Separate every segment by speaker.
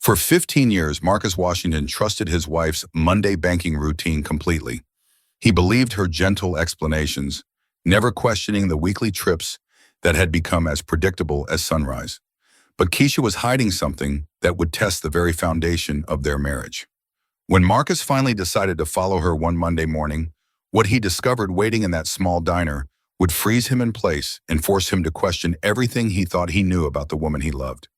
Speaker 1: For 15 years, Marcus Washington trusted his wife's Monday banking routine completely. He believed her gentle explanations, never questioning the weekly trips that had become as predictable as sunrise. But Keisha was hiding something that would test the very foundation of their marriage. When Marcus finally decided to follow her one Monday morning, what he discovered waiting in that small diner would freeze him in place and force him to question everything he thought he knew about the woman he loved.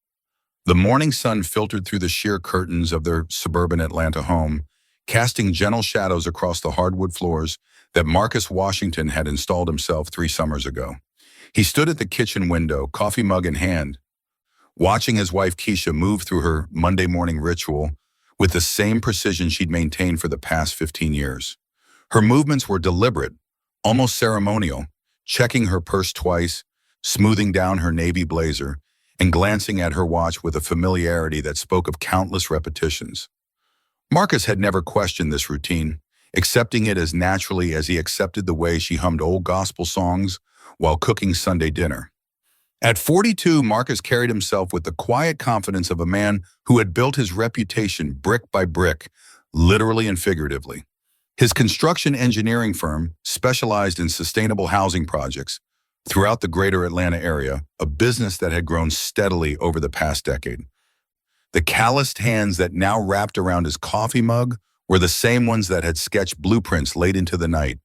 Speaker 1: The morning sun filtered through the sheer curtains of their suburban Atlanta home, casting gentle shadows across the hardwood floors that Marcus Washington had installed himself 3 summers ago. He stood at the kitchen window, coffee mug in hand, watching his wife Keisha move through her Monday morning ritual with the same precision she'd maintained for the past 15 years. Her movements were deliberate, almost ceremonial, checking her purse twice, smoothing down her navy blazer, and glancing at her watch with a familiarity that spoke of countless repetitions. Marcus had never questioned this routine, accepting it as naturally as he accepted the way she hummed old gospel songs while cooking Sunday dinner. At 42, Marcus carried himself with the quiet confidence of a man who had built his reputation brick by brick, literally and figuratively. His construction engineering firm specialized in sustainable housing projects throughout the greater Atlanta area, a business that had grown steadily over the past decade. The calloused hands that now wrapped around his coffee mug were the same ones that had sketched blueprints late into the night,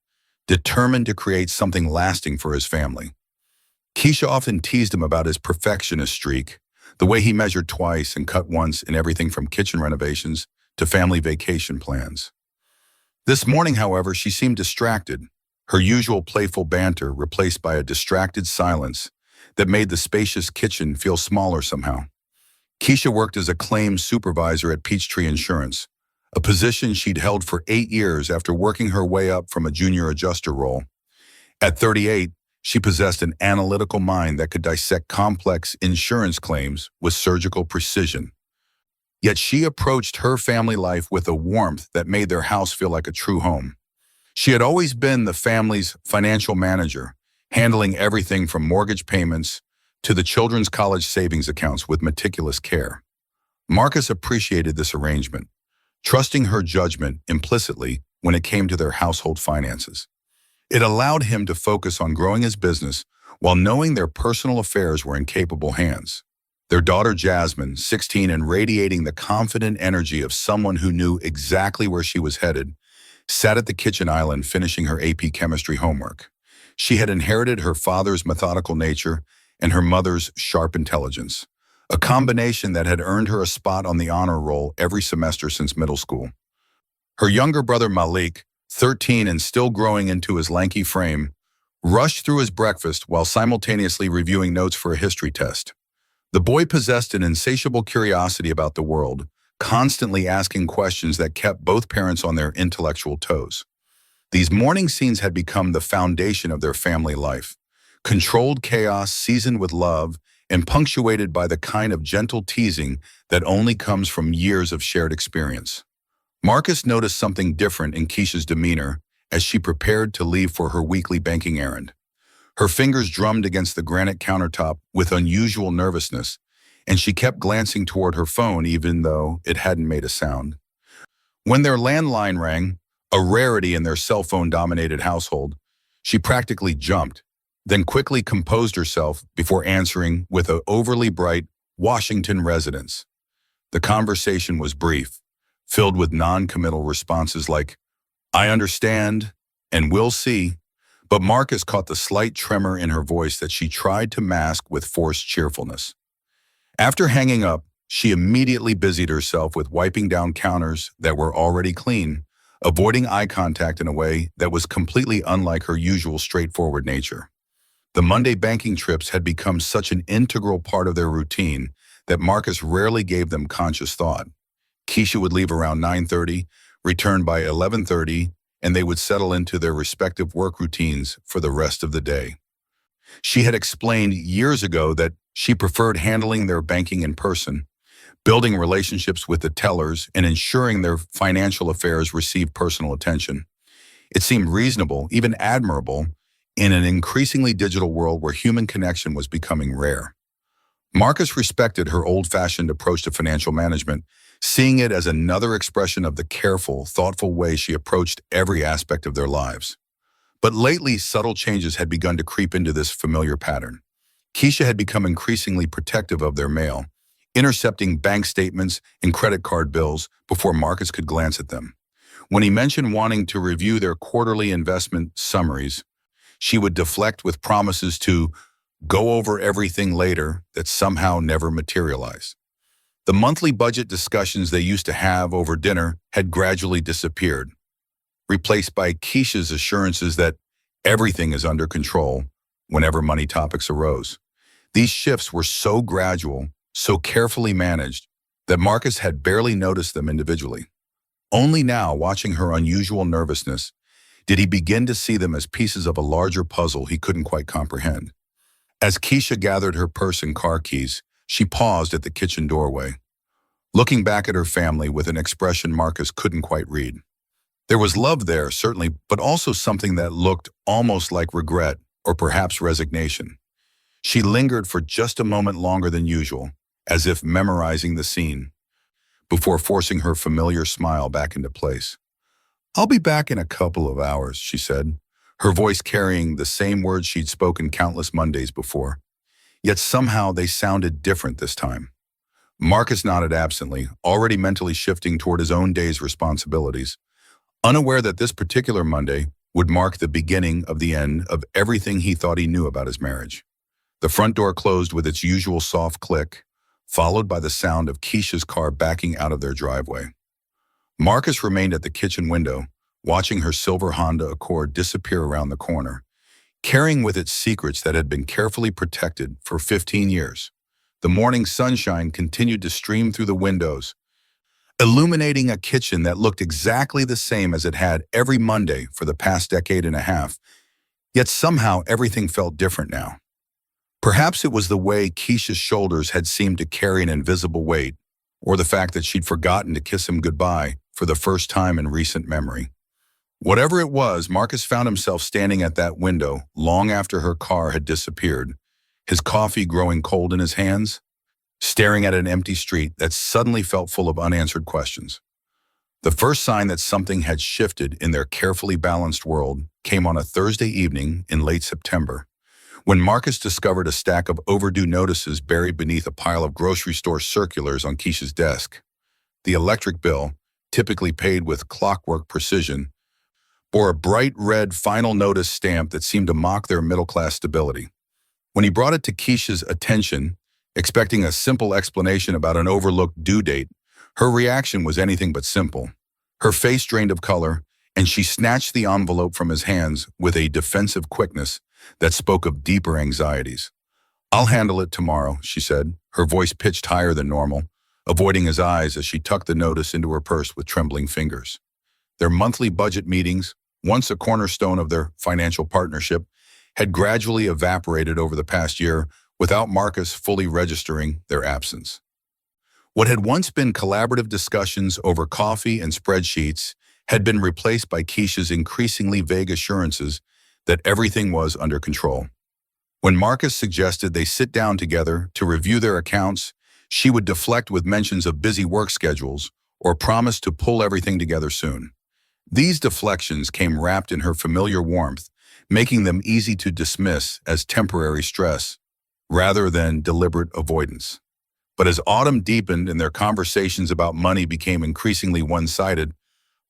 Speaker 1: determined to create something lasting for his family. Keisha often teased him about his perfectionist streak, the way he measured twice and cut once in everything from kitchen renovations to family vacation plans. This morning, however, she seemed distracted, her usual playful banter replaced by a distracted silence that made the spacious kitchen feel smaller somehow. Keisha worked as a claims supervisor at Peachtree Insurance, a position she'd held for 8 years after working her way up from a junior adjuster role. At 38, she possessed an analytical mind that could dissect complex insurance claims with surgical precision. Yet she approached her family life with a warmth that made their house feel like a true home. She had always been the family's financial manager, handling everything from mortgage payments to the children's college savings accounts with meticulous care. Marcus appreciated this arrangement, trusting her judgment implicitly when it came to their household finances. It allowed him to focus on growing his business while knowing their personal affairs were in capable hands. Their daughter Jasmine, 16 and radiating the confident energy of someone who knew exactly where she was headed, sat at the kitchen island finishing her AP chemistry homework. She had inherited her father's methodical nature and her mother's sharp intelligence, a combination that had earned her a spot on the honor roll every semester since middle school. Her younger brother Malik, 13 and still growing into his lanky frame, rushed through his breakfast while simultaneously reviewing notes for a history test. The boy possessed an insatiable curiosity about the world, constantly asking questions that kept both parents on their intellectual toes. These morning scenes had become the foundation of their family life, controlled chaos seasoned with love and punctuated by the kind of gentle teasing that only comes from years of shared experience. Marcus noticed something different in Keisha's demeanor as she prepared to leave for her weekly banking errand. Her fingers drummed against the granite countertop with unusual nervousness, and she kept glancing toward her phone even though it hadn't made a sound. When their landline rang, a rarity in their cell phone-dominated household, she practically jumped, then quickly composed herself before answering with an overly bright Washington residence. The conversation was brief, filled with non-committal responses like, "I understand," and "we'll see," but Marcus caught the slight tremor in her voice that she tried to mask with forced cheerfulness. After hanging up, she immediately busied herself with wiping down counters that were already clean, avoiding eye contact in a way that was completely unlike her usual straightforward nature. The Monday banking trips had become such an integral part of their routine that Marcus rarely gave them conscious thought. Keisha would leave around 9:30, return by 11:30, and they would settle into their respective work routines for the rest of the day. She had explained years ago that she preferred handling their banking in person, building relationships with the tellers and ensuring their financial affairs received personal attention. It seemed reasonable, even admirable, in an increasingly digital world where human connection was becoming rare. Marcus respected her old-fashioned approach to financial management, seeing it as another expression of the careful, thoughtful way she approached every aspect of their lives. But lately, subtle changes had begun to creep into this familiar pattern. Keisha had become increasingly protective of their mail, intercepting bank statements and credit card bills before Marcus could glance at them. When he mentioned wanting to review their quarterly investment summaries, she would deflect with promises to go over everything later that somehow never materialized. The monthly budget discussions they used to have over dinner had gradually disappeared, replaced by Keisha's assurances that everything is under control whenever money topics arose. These shifts were so gradual, so carefully managed, that Marcus had barely noticed them individually. Only now, watching her unusual nervousness, did he begin to see them as pieces of a larger puzzle he couldn't quite comprehend. As Keisha gathered her purse and car keys, she paused at the kitchen doorway, looking back at her family with an expression Marcus couldn't quite read. There was love there, certainly, but also something that looked almost like regret or perhaps resignation. She lingered for just a moment longer than usual, as if memorizing the scene, before forcing her familiar smile back into place. "I'll be back in a couple of hours," she said, her voice carrying the same words she'd spoken countless Mondays before. Yet somehow they sounded different this time. Marcus nodded absently, already mentally shifting toward his own day's responsibilities, unaware that this particular Monday would mark the beginning of the end of everything he thought he knew about his marriage. The front door closed with its usual soft click, followed by the sound of Keisha's car backing out of their driveway. Marcus remained at the kitchen window, watching her silver Honda Accord disappear around the corner, carrying with it secrets that had been carefully protected for 15 years. The morning sunshine continued to stream through the windows, illuminating a kitchen that looked exactly the same as it had every Monday for the past decade and a half, yet somehow everything felt different now. Perhaps it was the way Keisha's shoulders had seemed to carry an invisible weight, or the fact that she'd forgotten to kiss him goodbye for the first time in recent memory. Whatever it was, Marcus found himself standing at that window long after her car had disappeared, his coffee growing cold in his hands, staring at an empty street that suddenly felt full of unanswered questions. The first sign that something had shifted in their carefully balanced world came on a Thursday evening in late September, when Marcus discovered a stack of overdue notices buried beneath a pile of grocery store circulars on Keisha's desk. The electric bill, typically paid with clockwork precision, bore a bright red final notice stamp that seemed to mock their middle-class stability. When he brought it to Keisha's attention, expecting a simple explanation about an overlooked due date, her reaction was anything but simple. Her face drained of color, and she snatched the envelope from his hands with a defensive quickness that spoke of deeper anxieties. "I'll handle it tomorrow," she said, her voice pitched higher than normal, avoiding his eyes as she tucked the notice into her purse with trembling fingers. Their monthly budget meetings, once a cornerstone of their financial partnership, had gradually evaporated over the past year without Marcus fully registering their absence. What had once been collaborative discussions over coffee and spreadsheets had been replaced by Keisha's increasingly vague assurances that everything was under control. When Marcus suggested they sit down together to review their accounts, she would deflect with mentions of busy work schedules or promise to pull everything together soon. These deflections came wrapped in her familiar warmth, making them easy to dismiss as temporary stress rather than deliberate avoidance. But as autumn deepened and their conversations about money became increasingly one-sided,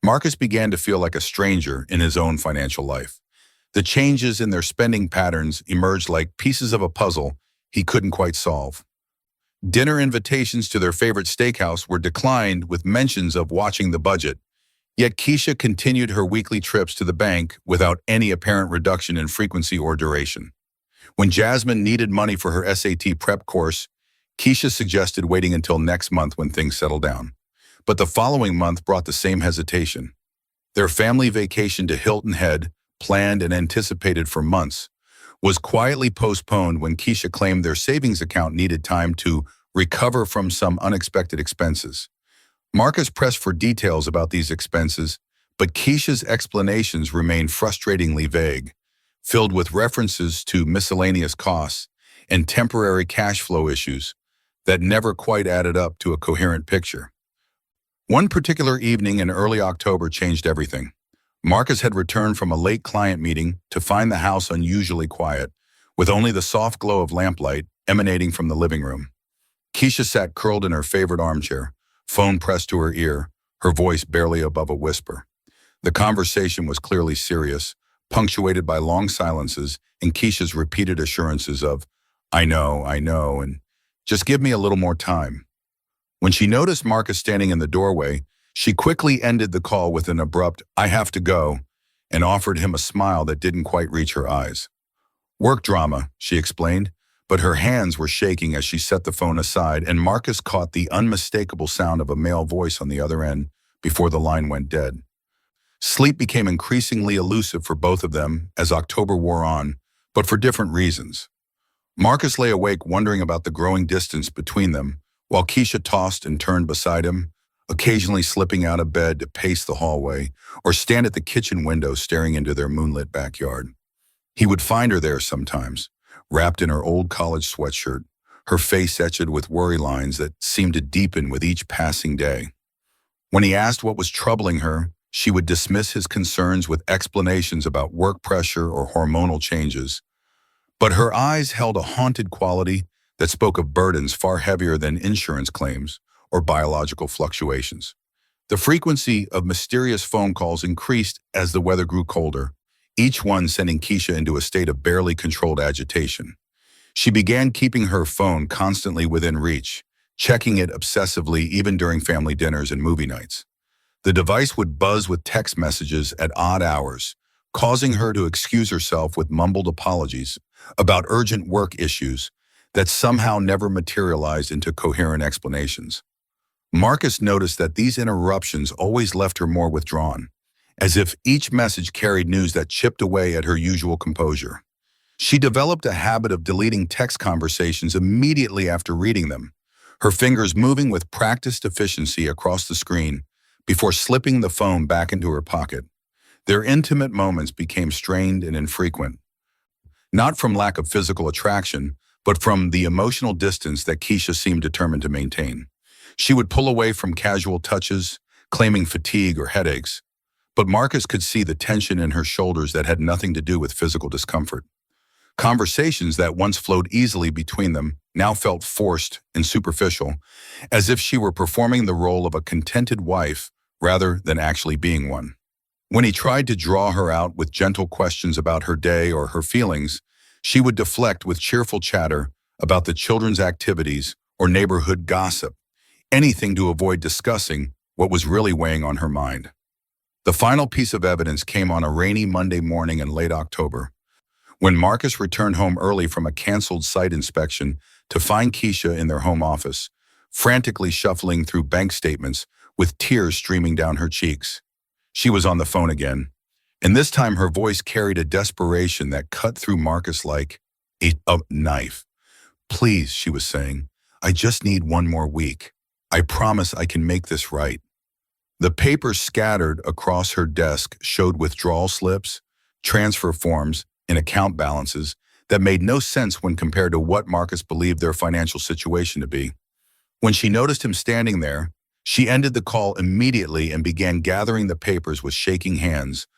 Speaker 1: Marcus began to feel like a stranger in his own financial life. The changes in their spending patterns emerged like pieces of a puzzle he couldn't quite solve. Dinner invitations to their favorite steakhouse were declined with mentions of watching the budget, yet Keisha continued her weekly trips to the bank without any apparent reduction in frequency or duration. When Jasmine needed money for her SAT prep course, Keisha suggested waiting until next month when things settled down. But the following month brought the same hesitation. Their family vacation to Hilton Head, planned and anticipated for months, was quietly postponed when Keisha claimed their savings account needed time to recover from some unexpected expenses. Marcus pressed for details about these expenses, but Keisha's explanations remained frustratingly vague, filled with references to miscellaneous costs and temporary cash flow issues, that never quite added up to a coherent picture. One particular evening in early October changed everything. Marcus had returned from a late client meeting to find the house unusually quiet, with only the soft glow of lamplight emanating from the living room. Keisha sat curled in her favorite armchair, phone pressed to her ear, her voice barely above a whisper. The conversation was clearly serious, punctuated by long silences and Keisha's repeated assurances of, I know, and just give me a little more time. When she noticed Marcus standing in the doorway, she quickly ended the call with an abrupt, I have to go, and offered him a smile that didn't quite reach her eyes. Work drama, she explained, but her hands were shaking as she set the phone aside and Marcus caught the unmistakable sound of a male voice on the other end before the line went dead. Sleep became increasingly elusive for both of them as October wore on, but for different reasons. Marcus lay awake wondering about the growing distance between them, while Keisha tossed and turned beside him, occasionally slipping out of bed to pace the hallway or stand at the kitchen window staring into their moonlit backyard. He would find her there sometimes, wrapped in her old college sweatshirt, her face etched with worry lines that seemed to deepen with each passing day. When he asked what was troubling her, she would dismiss his concerns with explanations about work pressure or hormonal changes. But her eyes held a haunted quality that spoke of burdens far heavier than insurance claims or biological fluctuations. The frequency of mysterious phone calls increased as the weather grew colder, each one sending Keisha into a state of barely controlled agitation. She began keeping her phone constantly within reach, checking it obsessively even during family dinners and movie nights. The device would buzz with text messages at odd hours, causing her to excuse herself with mumbled apologies about urgent work issues that somehow never materialized into coherent explanations. Marcus noticed that these interruptions always left her more withdrawn, as if each message carried news that chipped away at her usual composure. She developed a habit of deleting text conversations immediately after reading them, her fingers moving with practiced efficiency across the screen before slipping the phone back into her pocket. Their intimate moments became strained and infrequent, not from lack of physical attraction, but from the emotional distance that Keisha seemed determined to maintain. She would pull away from casual touches, claiming fatigue or headaches, but Marcus could see the tension in her shoulders that had nothing to do with physical discomfort. Conversations that once flowed easily between them now felt forced and superficial, as if she were performing the role of a contented wife rather than actually being one. When he tried to draw her out with gentle questions about her day or her feelings, she would deflect with cheerful chatter about the children's activities or neighborhood gossip, anything to avoid discussing what was really weighing on her mind. The final piece of evidence came on a rainy Monday morning in late October, when Marcus returned home early from a canceled site inspection to find Keisha in their home office, frantically shuffling through bank statements with tears streaming down her cheeks. She was on the phone again, and this time her voice carried a desperation that cut through Marcus like a knife. Please, she was saying, I just need one more week. I promise I can make this right. The papers scattered across her desk showed withdrawal slips, transfer forms, and account balances that made no sense when compared to what Marcus believed their financial situation to be. When she noticed him standing there, she ended the call immediately and began gathering the papers with shaking hands,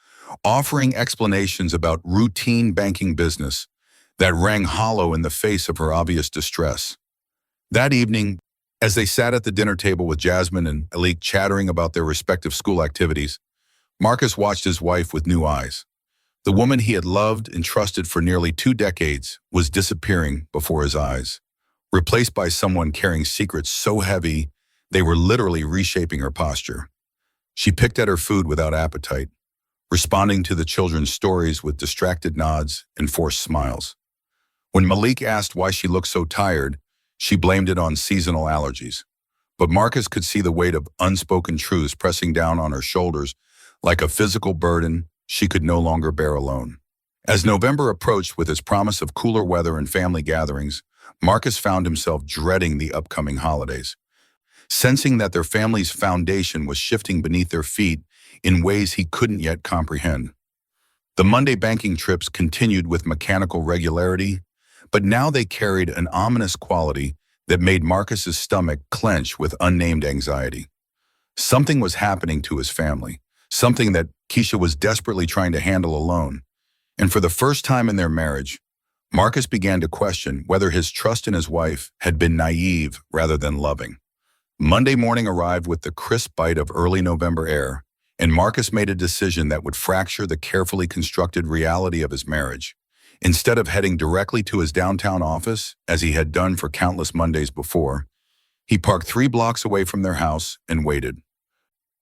Speaker 1: offering explanations about routine banking business that rang hollow in the face of her obvious distress. That evening, as they sat at the dinner table with Jasmine and Alik chattering about their respective school activities, Marcus watched his wife with new eyes. The woman he had loved and trusted for nearly 2 decades was disappearing before his eyes, replaced by someone carrying secrets so heavy they were literally reshaping her posture. She picked at her food without appetite, responding to the children's stories with distracted nods and forced smiles. When Malik asked why she looked so tired, she blamed it on seasonal allergies. But Marcus could see the weight of unspoken truths pressing down on her shoulders like a physical burden she could no longer bear alone. As November approached with its promise of cooler weather and family gatherings, Marcus found himself dreading the upcoming holidays, sensing that their family's foundation was shifting beneath their feet in ways he couldn't yet comprehend. The Monday banking trips continued with mechanical regularity, but now they carried an ominous quality that made Marcus's stomach clench with unnamed anxiety. Something was happening to his family, something that Keisha was desperately trying to handle alone. And for the first time in their marriage, Marcus began to question whether his trust in his wife had been naive rather than loving. Monday morning arrived with the crisp bite of early November air, and Marcus made a decision that would fracture the carefully constructed reality of his marriage. Instead of heading directly to his downtown office, as he had done for countless Mondays before, he parked 3 blocks away from their house and waited.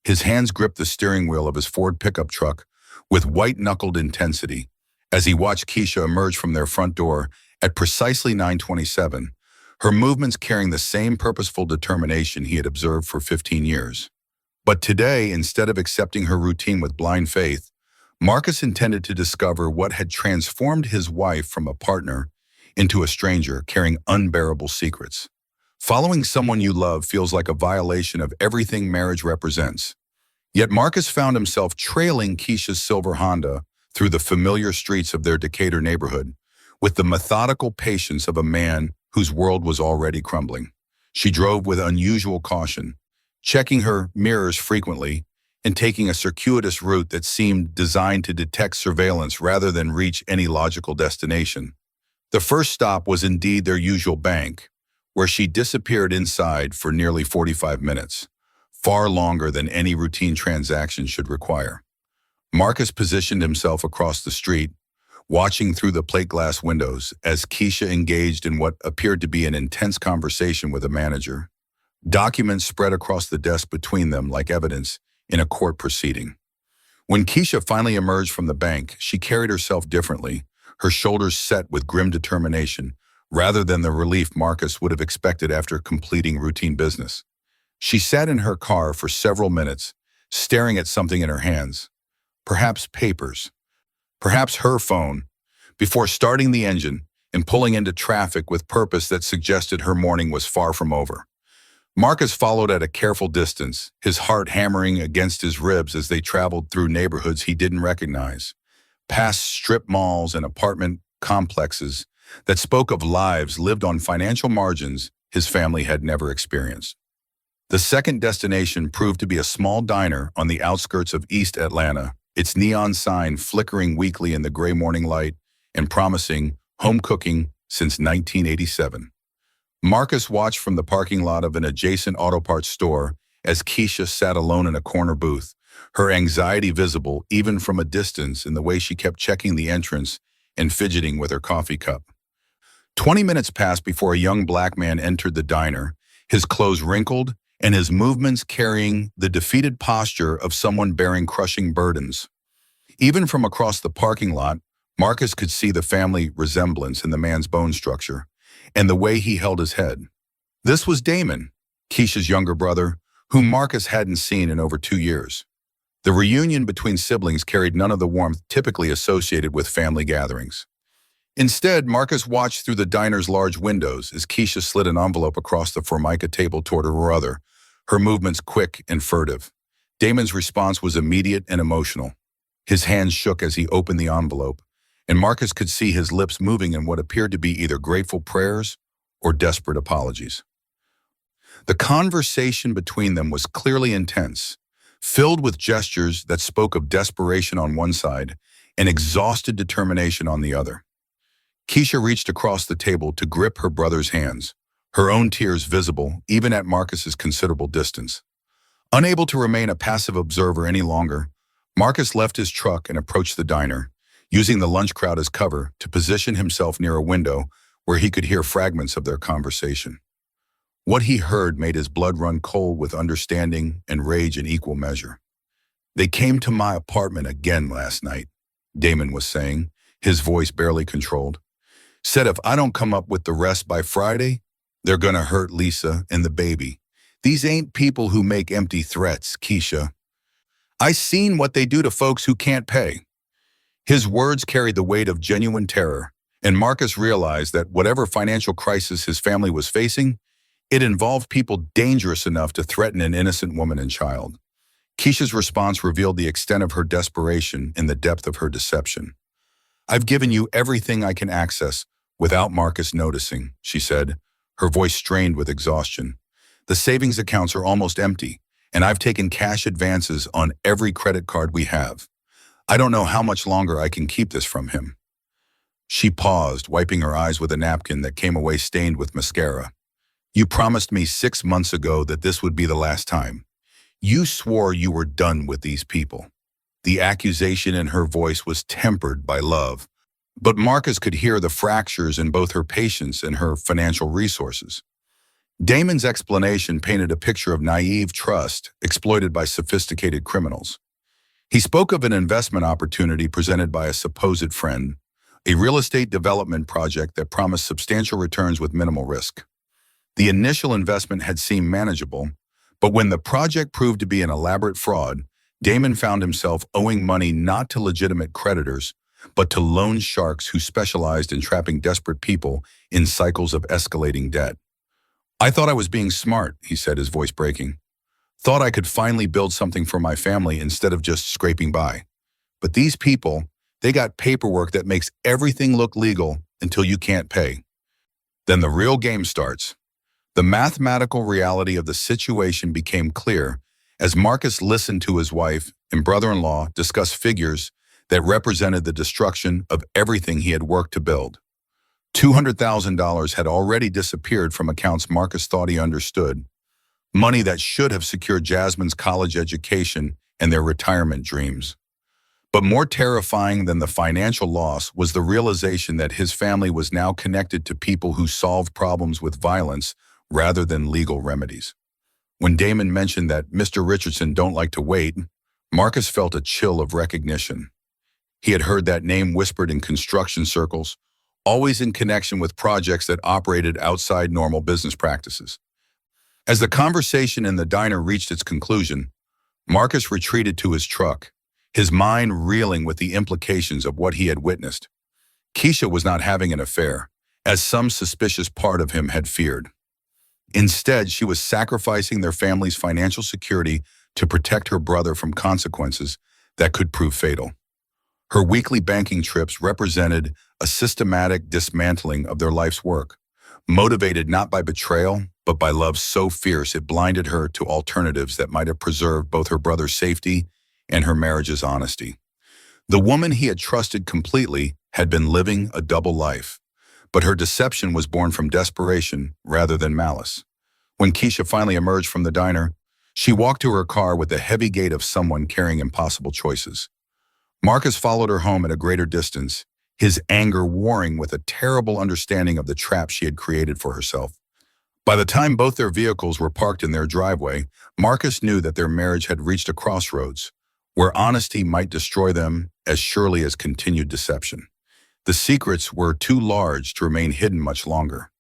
Speaker 1: His hands gripped the steering wheel of his Ford pickup truck with white-knuckled intensity as he watched Keisha emerge from their front door at precisely 9:27, her movements carrying the same purposeful determination he had observed for 15 years. But today, instead of accepting her routine with blind faith, Marcus intended to discover what had transformed his wife from a partner into a stranger carrying unbearable secrets. Following someone you love feels like a violation of everything marriage represents. Yet Marcus found himself trailing Keisha's silver Honda through the familiar streets of their Decatur neighborhood with the methodical patience of a man whose world was already crumbling. She drove with unusual caution, checking her mirrors frequently and taking a circuitous route that seemed designed to detect surveillance rather than reach any logical destination. The first stop was indeed their usual bank, where she disappeared inside for nearly 45 minutes, far longer than any routine transaction should require. Marcus positioned himself across the street, watching through the plate glass windows as Keisha engaged in what appeared to be an intense conversation with a manager. Documents spread across the desk between them like evidence in a court proceeding. When Keisha finally emerged from the bank, she carried herself differently, her shoulders set with grim determination, rather than the relief Marcus would have expected after completing routine business. She sat in her car for several minutes, staring at something in her hands, perhaps papers, perhaps her phone, before starting the engine and pulling into traffic with purpose that suggested her morning was far from over. Marcus followed at a careful distance, his heart hammering against his ribs as they traveled through neighborhoods he didn't recognize, past strip malls and apartment complexes that spoke of lives lived on financial margins his family had never experienced. The second destination proved to be a small diner on the outskirts of East Atlanta, its neon sign flickering weakly in the gray morning light and promising home cooking since 1987. Marcus watched from the parking lot of an adjacent auto parts store as Keisha sat alone in a corner booth, her anxiety visible even from a distance in the way she kept checking the entrance and fidgeting with her coffee cup. 20 minutes passed before a young black man entered the diner, his clothes wrinkled and his movements carrying the defeated posture of someone bearing crushing burdens. Even from across the parking lot, Marcus could see the family resemblance in the man's bone structure and the way he held his head. This was Damon, Keisha's younger brother, whom Marcus hadn't seen in over 2 years. The reunion between siblings carried none of the warmth typically associated with family gatherings. Instead, Marcus watched through the diner's large windows as Keisha slid an envelope across the formica table toward her brother, her movements quick and furtive. Damon's response was immediate and emotional. His hands shook as he opened the envelope, and Marcus could see his lips moving in what appeared to be either grateful prayers or desperate apologies. The conversation between them was clearly intense, filled with gestures that spoke of desperation on one side and exhausted determination on the other. Keisha reached across the table to grip her brother's hands, her own tears visible even at Marcus's considerable distance. Unable to remain a passive observer any longer, Marcus left his truck and approached the diner, using the lunch crowd as cover to position himself near a window where he could hear fragments of their conversation. What he heard made his blood run cold with understanding and rage in equal measure. "They came to my apartment again last night," Damon was saying, his voice barely controlled. "Said if I don't come up with the rest by Friday, they're gonna hurt Lisa and the baby. These ain't people who make empty threats, Keisha. I seen what they do to folks who can't pay." His words carried the weight of genuine terror, and Marcus realized that whatever financial crisis his family was facing, it involved people dangerous enough to threaten an innocent woman and child. Keisha's response revealed the extent of her desperation and the depth of her deception. "I've given you everything I can access without Marcus noticing," she said, her voice strained with exhaustion. "The savings accounts are almost empty, and I've taken cash advances on every credit card we have. I don't know how much longer I can keep this from him." She paused, wiping her eyes with a napkin that came away stained with mascara. "You promised me 6 months ago that this would be the last time. You swore you were done with these people." The accusation in her voice was tempered by love, but Marcus could hear the fractures in both her patience and her financial resources. Damon's explanation painted a picture of naive trust exploited by sophisticated criminals. He spoke of an investment opportunity presented by a supposed friend, a real estate development project that promised substantial returns with minimal risk. The initial investment had seemed manageable, but when the project proved to be an elaborate fraud, Damon found himself owing money not to legitimate creditors, but to loan sharks who specialized in trapping desperate people in cycles of escalating debt. "I thought I was being smart," he said, his voice breaking. "Thought I could finally build something for my family instead of just scraping by. But these people, they got paperwork that makes everything look legal until you can't pay. Then the real game starts." The mathematical reality of the situation became clear as Marcus listened to his wife and brother-in-law discuss figures that represented the destruction of everything he had worked to build. $200,000 had already disappeared from accounts Marcus thought he understood, money that should have secured Jasmine's college education and their retirement dreams. But more terrifying than the financial loss was the realization that his family was now connected to people who solved problems with violence rather than legal remedies. When Damon mentioned that Mr. Richardson don't like to wait, Marcus felt a chill of recognition. He had heard that name whispered in construction circles, always in connection with projects that operated outside normal business practices. As the conversation in the diner reached its conclusion, Marcus retreated to his truck, his mind reeling with the implications of what he had witnessed. Keisha was not having an affair, as some suspicious part of him had feared. Instead, she was sacrificing their family's financial security to protect her brother from consequences that could prove fatal. Her weekly banking trips represented a systematic dismantling of their life's work, motivated not by betrayal, but by love so fierce it blinded her to alternatives that might have preserved both her brother's safety and her marriage's honesty. The woman he had trusted completely had been living a double life, but her deception was born from desperation rather than malice. When Keisha finally emerged from the diner, she walked to her car with the heavy gait of someone carrying impossible choices. Marcus followed her home at a greater distance, his anger warring with a terrible understanding of the trap she had created for herself. By the time both their vehicles were parked in their driveway, Marcus knew that their marriage had reached a crossroads, where honesty might destroy them as surely as continued deception. The secrets were too large to remain hidden much longer,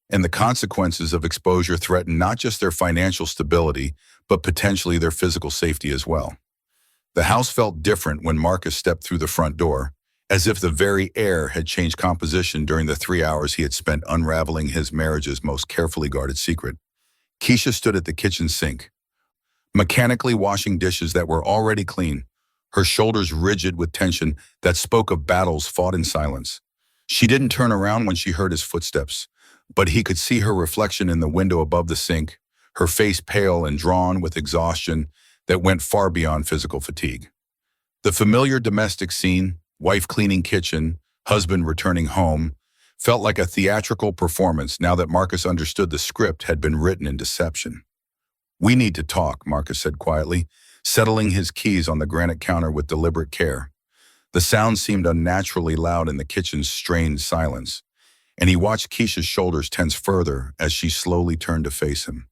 Speaker 1: and the consequences of exposure threatened not just their financial stability, but potentially their physical safety as well. The house felt different when Marcus stepped through the front door, as if the very air had changed composition during the 3 hours he had spent unraveling his marriage's most carefully guarded secret. Keisha stood at the kitchen sink, mechanically washing dishes that were already clean, her shoulders rigid with tension that spoke of battles fought in silence. She didn't turn around when she heard his footsteps, but he could see her reflection in the window above the sink, her face pale and drawn with exhaustion that went far beyond physical fatigue. The familiar domestic scene, wife cleaning kitchen, husband returning home, felt like a theatrical performance now that Marcus understood the script had been written in deception. "We need to talk," Marcus said quietly, settling his keys on the granite counter with deliberate care. The sound seemed unnaturally loud in the kitchen's strained silence, and he watched Keisha's shoulders tense further as she slowly turned to face him.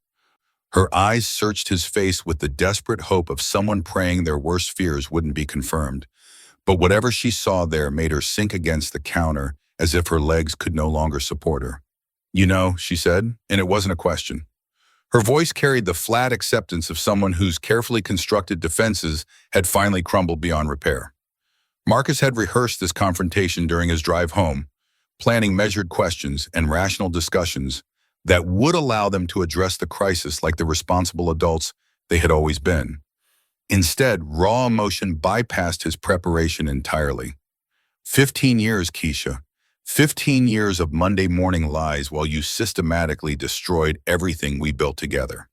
Speaker 1: Her eyes searched his face with the desperate hope of someone praying their worst fears wouldn't be confirmed. But whatever she saw there made her sink against the counter as if her legs could no longer support her. "You know," she said, and it wasn't a question. Her voice carried the flat acceptance of someone whose carefully constructed defenses had finally crumbled beyond repair. Marcus had rehearsed this confrontation during his drive home, planning measured questions and rational discussions that would allow them to address the crisis like the responsible adults they had always been. Instead, raw emotion bypassed his preparation entirely. 15 years, Keisha. 15 years of Monday morning lies while you systematically destroyed everything we built together.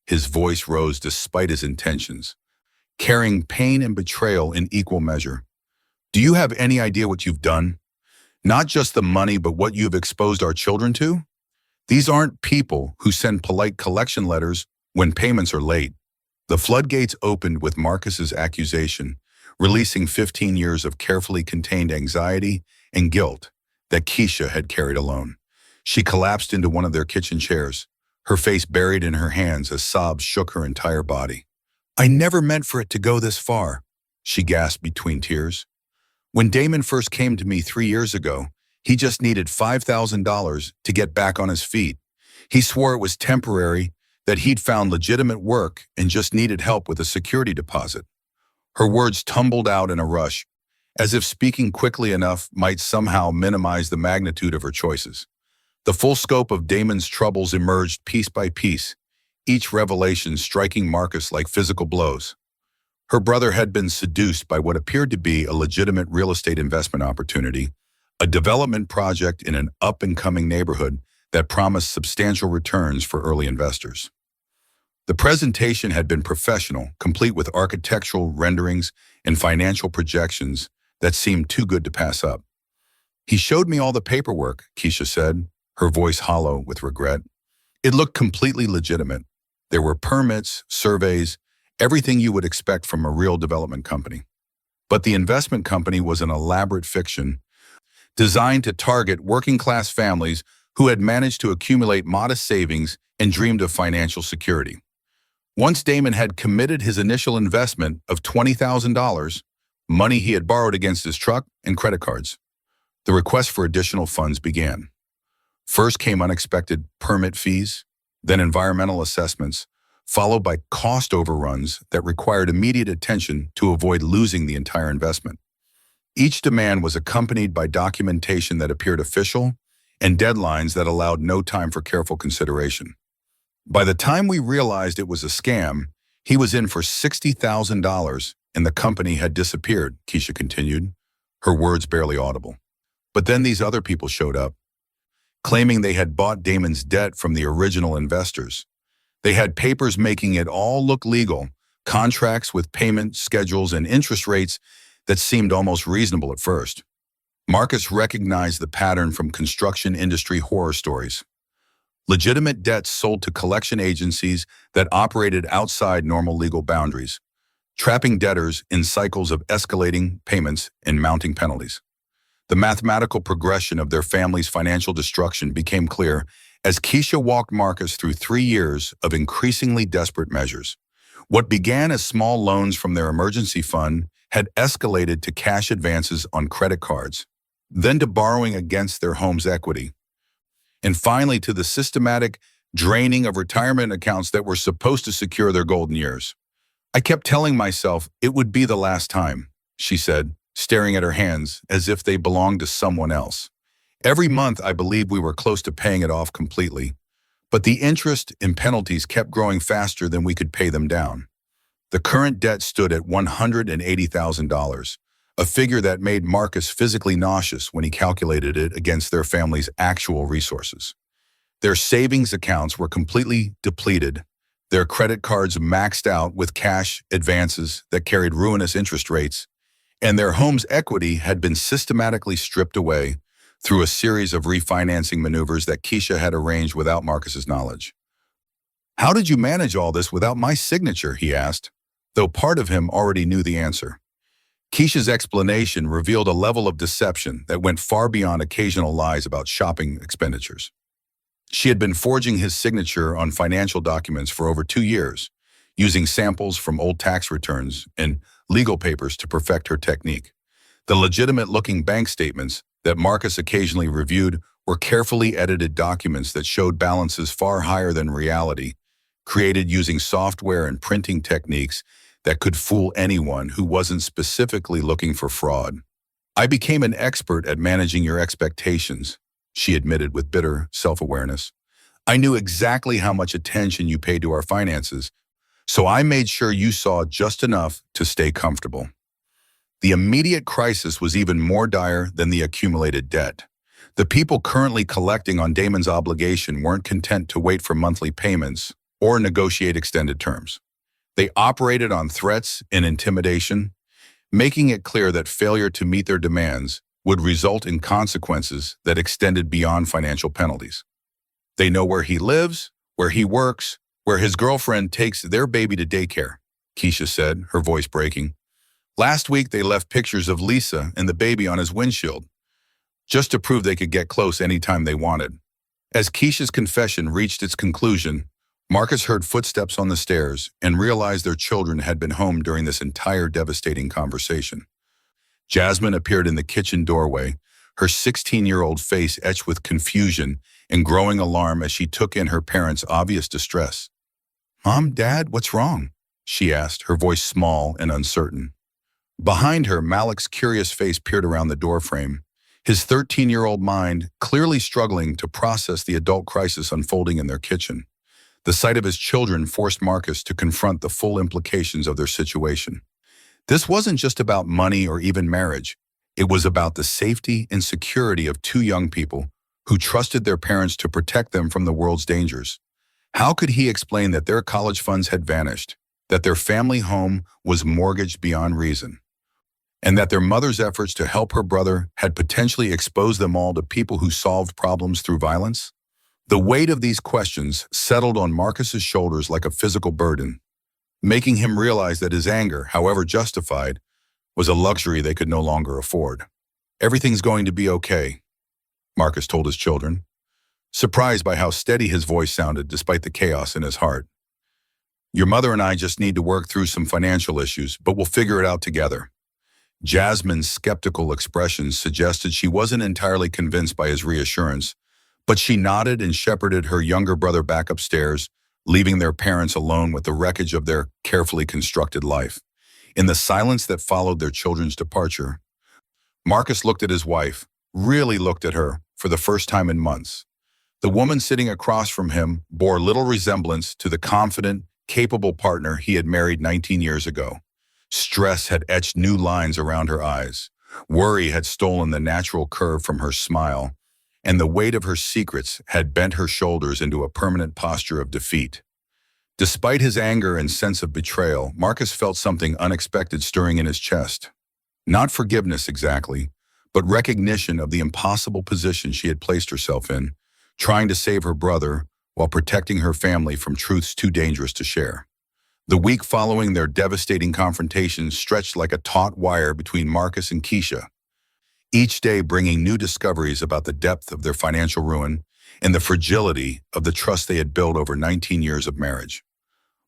Speaker 1: His voice rose despite his intentions, carrying pain and betrayal in equal measure. Do you have any idea what you've done? Not just the money, but what you've exposed our children to? These aren't people who send polite collection letters when payments are late. The floodgates opened with Marcus's accusation, releasing 15 years of carefully contained anxiety and guilt that Keisha had carried alone. She collapsed into one of their kitchen chairs, her face buried in her hands as sobs shook her entire body. "I never meant for it to go this far," she gasped between tears. "When Damon first came to me 3 years ago, he just needed $5,000 to get back on his feet. He swore it was temporary, that he'd found legitimate work and just needed help with a security deposit." Her words tumbled out in a rush, as if speaking quickly enough might somehow minimize the magnitude of her choices. The full scope of Damon's troubles emerged piece by piece, each revelation striking Marcus like physical blows. Her brother had been seduced by what appeared to be a legitimate real estate investment opportunity, a development project in an up-and-coming neighborhood that promised substantial returns for early investors. The presentation had been professional, complete with architectural renderings and financial projections that seemed too good to pass up. "He showed me all the paperwork," Keisha said, her voice hollow with regret. "It looked completely legitimate. There were permits, surveys, everything you would expect from a real development company. But the investment company was an elaborate fiction designed to target working-class families who had managed to accumulate modest savings and dreamed of financial security. Once Damon had committed his initial investment of $20,000, money he had borrowed against his truck and credit cards, the request for additional funds began. First came unexpected permit fees, then environmental assessments, followed by cost overruns that required immediate attention to avoid losing the entire investment. Each demand was accompanied by documentation that appeared official and deadlines that allowed no time for careful consideration. By the time we realized it was a scam, he was in for $60,000 and the company had disappeared, Keisha continued, her words barely audible. But then these other people showed up, claiming they had bought Damon's debt from the original investors. They had papers making it all look legal, contracts with payment schedules and interest rates that seemed almost reasonable at first. Marcus recognized the pattern from construction industry horror stories. Legitimate debts sold to collection agencies that operated outside normal legal boundaries, trapping debtors in cycles of escalating payments and mounting penalties. The mathematical progression of their family's financial destruction became clear as Keisha walked Marcus through 3 years of increasingly desperate measures. What began as small loans from their emergency fund had escalated to cash advances on credit cards, then to borrowing against their home's equity, and finally to the systematic draining of retirement accounts that were supposed to secure their golden years. "I kept telling myself it would be the last time," she said, staring at her hands as if they belonged to someone else. "Every month I believed we were close to paying it off completely, but the interest and penalties kept growing faster than we could pay them down. The current debt stood at $180,000, a figure that made Marcus physically nauseous when he calculated it against their family's actual resources. Their savings accounts were completely depleted, their credit cards maxed out with cash advances that carried ruinous interest rates, and their home's equity had been systematically stripped away through a series of refinancing maneuvers that Keisha had arranged without Marcus's knowledge. "How did you manage all this without my signature?" he asked, though part of him already knew the answer. Keisha's explanation revealed a level of deception that went far beyond occasional lies about shopping expenditures. She had been forging his signature on financial documents for over 2 years, using samples from old tax returns and legal papers to perfect her technique. The legitimate-looking bank statements that Marcus occasionally reviewed were carefully edited documents that showed balances far higher than reality, created using software and printing techniques that could fool anyone who wasn't specifically looking for fraud. "I became an expert at managing your expectations," she admitted with bitter self-awareness. "I knew exactly how much attention you paid to our finances, so I made sure you saw just enough to stay comfortable." The immediate crisis was even more dire than the accumulated debt. The people currently collecting on Damon's obligation weren't content to wait for monthly payments or negotiate extended terms. They operated on threats and intimidation, making it clear that failure to meet their demands would result in consequences that extended beyond financial penalties. They know where he lives, where he works, where his girlfriend takes their baby to daycare, Keisha said, her voice breaking. Last week, they left pictures of Lisa and the baby on his windshield, just to prove they could get close anytime they wanted. As Keisha's confession reached its conclusion, Marcus heard footsteps on the stairs and realized their children had been home during this entire devastating conversation. Jasmine appeared in the kitchen doorway, her 16-year-old face etched with confusion and growing alarm as she took in her parents' obvious distress. "Mom, Dad, what's wrong?" she asked, her voice small and uncertain. Behind her, Malik's curious face peered around the doorframe, his 13-year-old mind clearly struggling to process the adult crisis unfolding in their kitchen. The sight of his children forced Marcus to confront the full implications of their situation. This wasn't just about money or even marriage. It was about the safety and security of two young people who trusted their parents to protect them from the world's dangers. How could he explain that their college funds had vanished, that their family home was mortgaged beyond reason, and that their mother's efforts to help her brother had potentially exposed them all to people who solved problems through violence? The weight of these questions settled on Marcus's shoulders like a physical burden, making him realize that his anger, however justified, was a luxury they could no longer afford. "Everything's going to be okay," Marcus told his children, surprised by how steady his voice sounded despite the chaos in his heart. "Your mother and I just need to work through some financial issues, but we'll figure it out together." Jasmine's skeptical expressions suggested she wasn't entirely convinced by his reassurance, but she nodded and shepherded her younger brother back upstairs, leaving their parents alone with the wreckage of their carefully constructed life. In the silence that followed their children's departure, Marcus looked at his wife, really looked at her, for the first time in months. The woman sitting across from him bore little resemblance to the confident, capable partner he had married 19 years ago. Stress had etched new lines around her eyes. Worry had stolen the natural curve from her smile, and the weight of her secrets had bent her shoulders into a permanent posture of defeat. Despite his anger and sense of betrayal, Marcus felt something unexpected stirring in his chest. Not forgiveness exactly, but recognition of the impossible position she had placed herself in, trying to save her brother while protecting her family from truths too dangerous to share. The week following their devastating confrontation stretched like a taut wire between Marcus and Keisha, each day bringing new discoveries about the depth of their financial ruin and the fragility of the trust they had built over 19 years of marriage.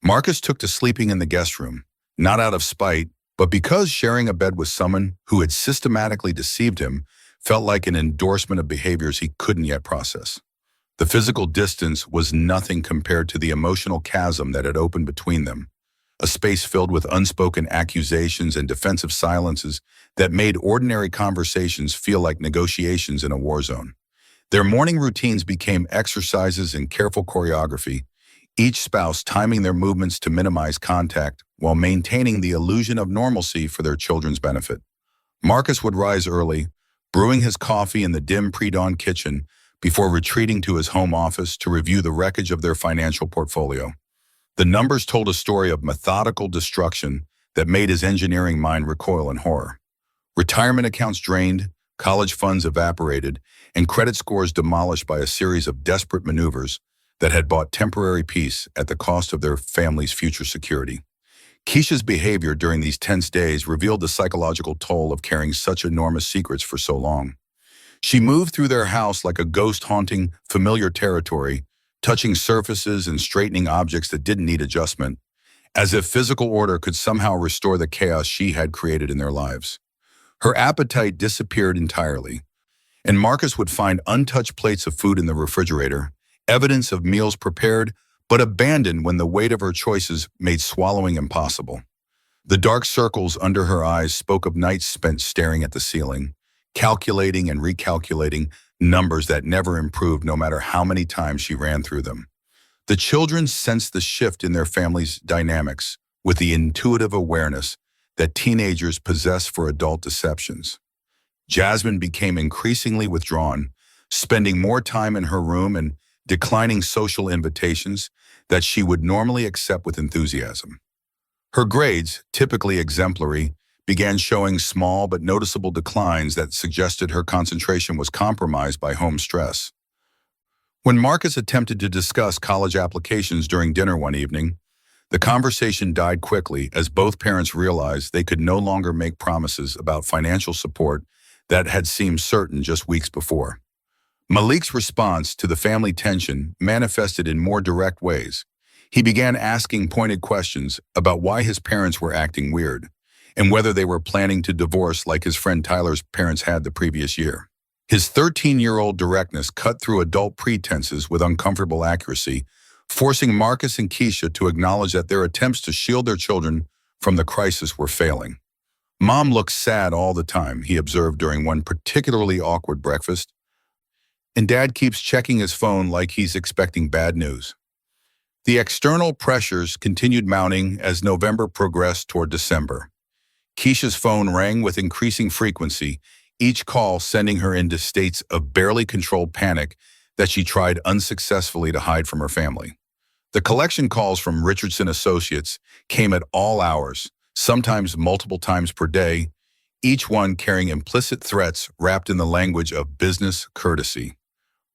Speaker 1: Marcus took to sleeping in the guest room, not out of spite, but because sharing a bed with someone who had systematically deceived him felt like an endorsement of behaviors he couldn't yet process. The physical distance was nothing compared to the emotional chasm that had opened between them, a space filled with unspoken accusations and defensive silences that made ordinary conversations feel like negotiations in a war zone. Their morning routines became exercises in careful choreography, each spouse timing their movements to minimize contact while maintaining the illusion of normalcy for their children's benefit. Marcus would rise early, brewing his coffee in the dim pre-dawn kitchen before retreating to his home office to review the wreckage of their financial portfolio. The numbers told a story of methodical destruction that made his engineering mind recoil in horror. Retirement accounts drained, college funds evaporated, and credit scores demolished by a series of desperate maneuvers that had bought temporary peace at the cost of their family's future security. Keisha's behavior during these tense days revealed the psychological toll of carrying such enormous secrets for so long. She moved through their house like a ghost haunting familiar territory, touching surfaces and straightening objects that didn't need adjustment, as if physical order could somehow restore the chaos she had created in their lives. Her appetite disappeared entirely, and Marcus would find untouched plates of food in the refrigerator, evidence of meals prepared but abandoned when the weight of her choices made swallowing impossible. The dark circles under her eyes spoke of nights spent staring at the ceiling, calculating and recalculating numbers that never improved no matter how many times she ran through them. The children sensed the shift in their family's dynamics with the intuitive awareness that teenagers possess for adult deceptions. Jasmine became increasingly withdrawn, spending more time in her room and declining social invitations that she would normally accept with enthusiasm. Her grades, typically exemplary, began showing small but noticeable declines that suggested her concentration was compromised by home stress. When Marcus attempted to discuss college applications during dinner one evening, the conversation died quickly as both parents realized they could no longer make promises about financial support that had seemed certain just weeks before. Malik's response to the family tension manifested in more direct ways. He began asking pointed questions about why his parents were acting weird and whether they were planning to divorce like his friend Tyler's parents had the previous year. His 13-year-old directness cut through adult pretenses with uncomfortable accuracy, forcing Marcus and Keisha to acknowledge that their attempts to shield their children from the crisis were failing. "Mom looks sad all the time," he observed during one particularly awkward breakfast, "and Dad keeps checking his phone like he's expecting bad news." The external pressures continued mounting as November progressed toward December. Keisha's phone rang with increasing frequency, each call sending her into states of barely controlled panic that she tried unsuccessfully to hide from her family. The collection calls from Richardson Associates came at all hours, sometimes multiple times per day, each one carrying implicit threats wrapped in the language of business courtesy.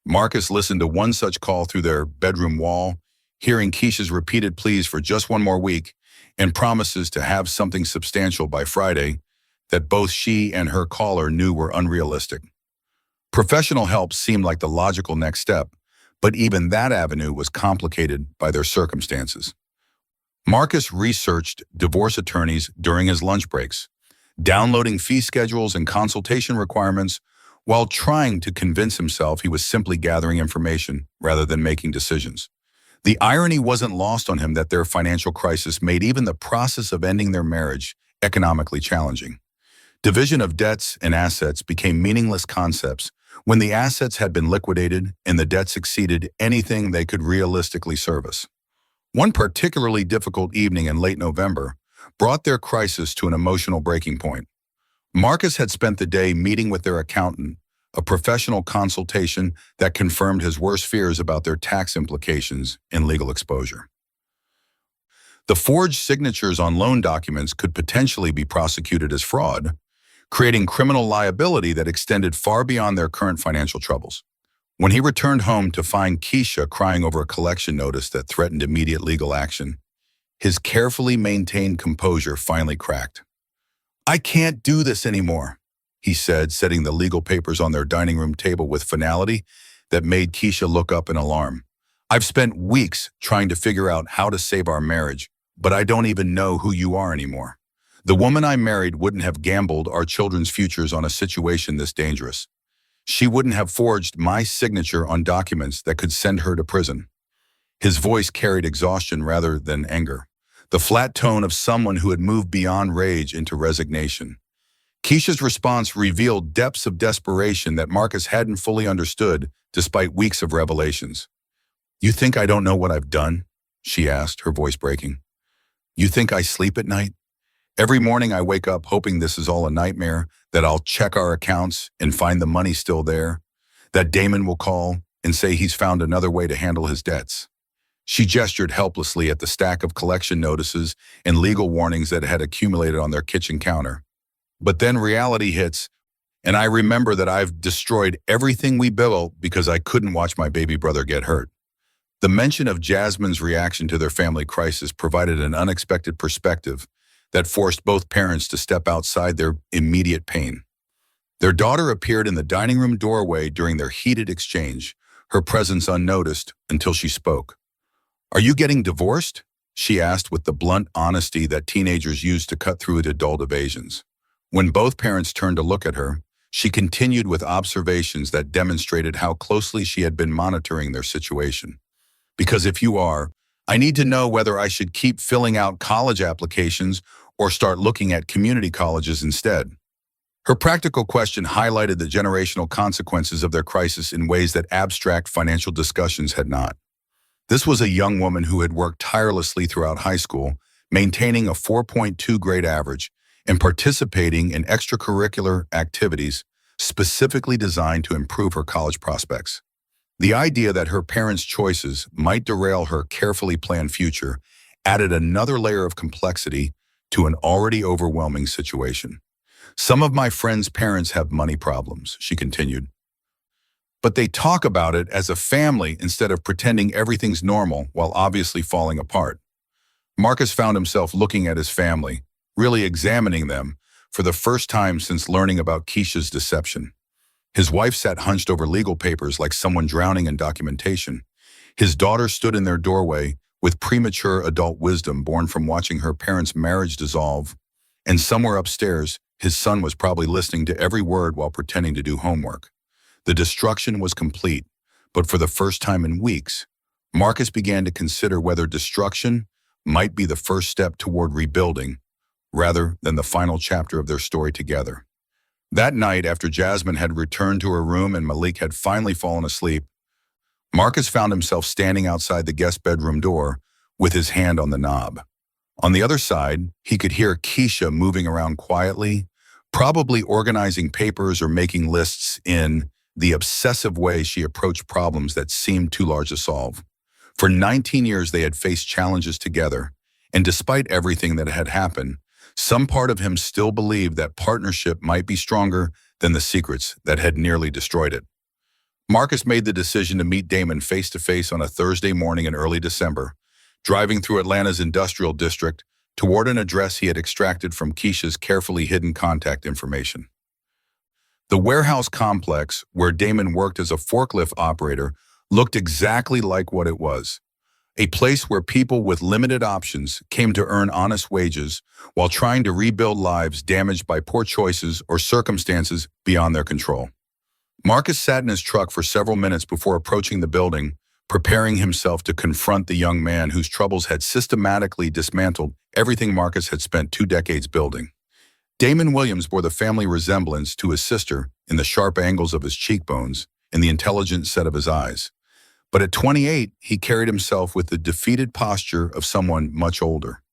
Speaker 1: Marcus listened to one such call through their bedroom wall, hearing Keisha's repeated pleas for just one more week and promises to have something substantial by Friday that both she and her caller knew were unrealistic. Professional help seemed like the logical next step, but even that avenue was complicated by their circumstances. Marcus researched divorce attorneys during his lunch breaks, downloading fee schedules and consultation requirements while trying to convince himself he was simply gathering information rather than making decisions. The irony wasn't lost on him that their financial crisis made even the process of ending their marriage economically challenging. Division of debts and assets became meaningless concepts when the assets had been liquidated and the debts exceeded anything they could realistically service. One particularly difficult evening in late November brought their crisis to an emotional breaking point. Marcus had spent the day meeting with their accountant, a professional consultation that confirmed his worst fears about their tax implications and legal exposure. The forged signatures on loan documents could potentially be prosecuted as fraud, creating criminal liability that extended far beyond their current financial troubles. When he returned home to find Keisha crying over a collection notice that threatened immediate legal action, his carefully maintained composure finally cracked. "I can't do this anymore," he said, setting the legal papers on their dining room table with finality that made Keisha look up in alarm. "I've spent weeks trying to figure out how to save our marriage, but I don't even know who you are anymore. The woman I married wouldn't have gambled our children's futures on a situation this dangerous. She wouldn't have forged my signature on documents that could send her to prison." His voice carried exhaustion rather than anger, the flat tone of someone who had moved beyond rage into resignation. Keisha's response revealed depths of desperation that Marcus hadn't fully understood despite weeks of revelations. "You think I don't know what I've done?" she asked, her voice breaking. "You think I sleep at night? Every morning I wake up hoping this is all a nightmare, that I'll check our accounts and find the money still there, that Damon will call and say he's found another way to handle his debts." She gestured helplessly at the stack of collection notices and legal warnings that had accumulated on their kitchen counter. "But then reality hits, and I remember that I've destroyed everything we built because I couldn't watch my baby brother get hurt." The mention of Jasmine's reaction to their family crisis provided an unexpected perspective that forced both parents to step outside their immediate pain. Their daughter appeared in the dining room doorway during their heated exchange, her presence unnoticed until she spoke. "Are you getting divorced?" she asked with the blunt honesty that teenagers use to cut through adult evasions. When both parents turned to look at her, she continued with observations that demonstrated how closely she had been monitoring their situation. "Because if you are, I need to know whether I should keep filling out college applications or start looking at community colleges instead." Her practical question highlighted the generational consequences of their crisis in ways that abstract financial discussions had not. This was a young woman who had worked tirelessly throughout high school, maintaining a 4.2 grade average and participating in extracurricular activities specifically designed to improve her college prospects. The idea that her parents' choices might derail her carefully planned future added another layer of complexity to an already overwhelming situation. Some of my friends' parents have money problems, she continued, but they talk about it as a family instead of pretending everything's normal while obviously falling apart. Marcus found himself looking at his family, really examining them, for the first time since learning about Keisha's deception. His wife sat hunched over legal papers like someone drowning in documentation. His daughter stood in their doorway with premature adult wisdom born from watching her parents' marriage dissolve. And somewhere upstairs, his son was probably listening to every word while pretending to do homework. The destruction was complete, but for the first time in weeks, Marcus began to consider whether destruction might be the first step toward rebuilding, rather than the final chapter of their story together. That night, after Jasmine had returned to her room and Malik had finally fallen asleep, Marcus found himself standing outside the guest bedroom door with his hand on the knob. On the other side, he could hear Keisha moving around quietly, probably organizing papers or making lists in the obsessive way she approached problems that seemed too large to solve. For 19 years, they had faced challenges together, and despite everything that had happened, some part of him still believed that partnership might be stronger than the secrets that had nearly destroyed it. Marcus made the decision to meet Damon face-to-face on a Thursday morning in early December, driving through Atlanta's industrial district toward an address he had extracted from Keisha's carefully hidden contact information. The warehouse complex where Damon worked as a forklift operator looked exactly like what it was, a place where people with limited options came to earn honest wages while trying to rebuild lives damaged by poor choices or circumstances beyond their control. Marcus sat in his truck for several minutes before approaching the building, preparing himself to confront the young man whose troubles had systematically dismantled everything Marcus had spent 2 decades building. Damon Williams bore the family resemblance to his sister in the sharp angles of his cheekbones and the intelligent set of his eyes. But at 28, he carried himself with the defeated posture of someone much older.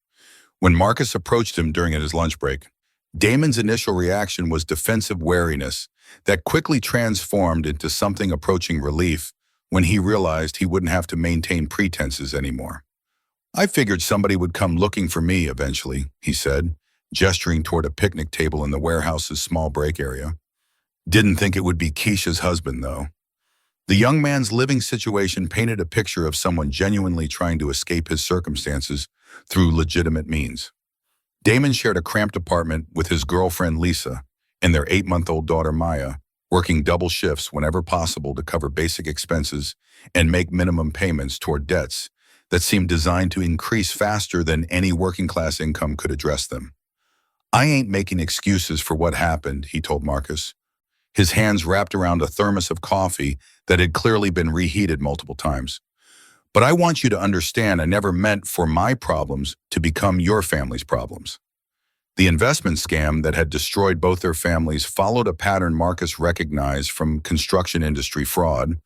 Speaker 1: When Marcus approached him during his lunch break, Damon's initial reaction was defensive wariness that quickly transformed into something approaching relief when he realized he wouldn't have to maintain pretenses anymore. "I figured somebody would come looking for me eventually," he said, gesturing toward a picnic table in the warehouse's small break area. "Didn't think it would be Keisha's husband, though." The young man's living situation painted a picture of someone genuinely trying to escape his circumstances through legitimate means. Damon shared a cramped apartment with his girlfriend Lisa and their 8-month-old daughter Maya, working double shifts whenever possible to cover basic expenses and make minimum payments toward debts that seemed designed to increase faster than any working-class income could address them. "I ain't making excuses for what happened," he told Marcus, his hands wrapped around a thermos of coffee that had clearly been reheated multiple times. "But I want you to understand I never meant for my problems to become your family's problems." The investment scam that had destroyed both their families followed a pattern Marcus recognized from construction industry fraud,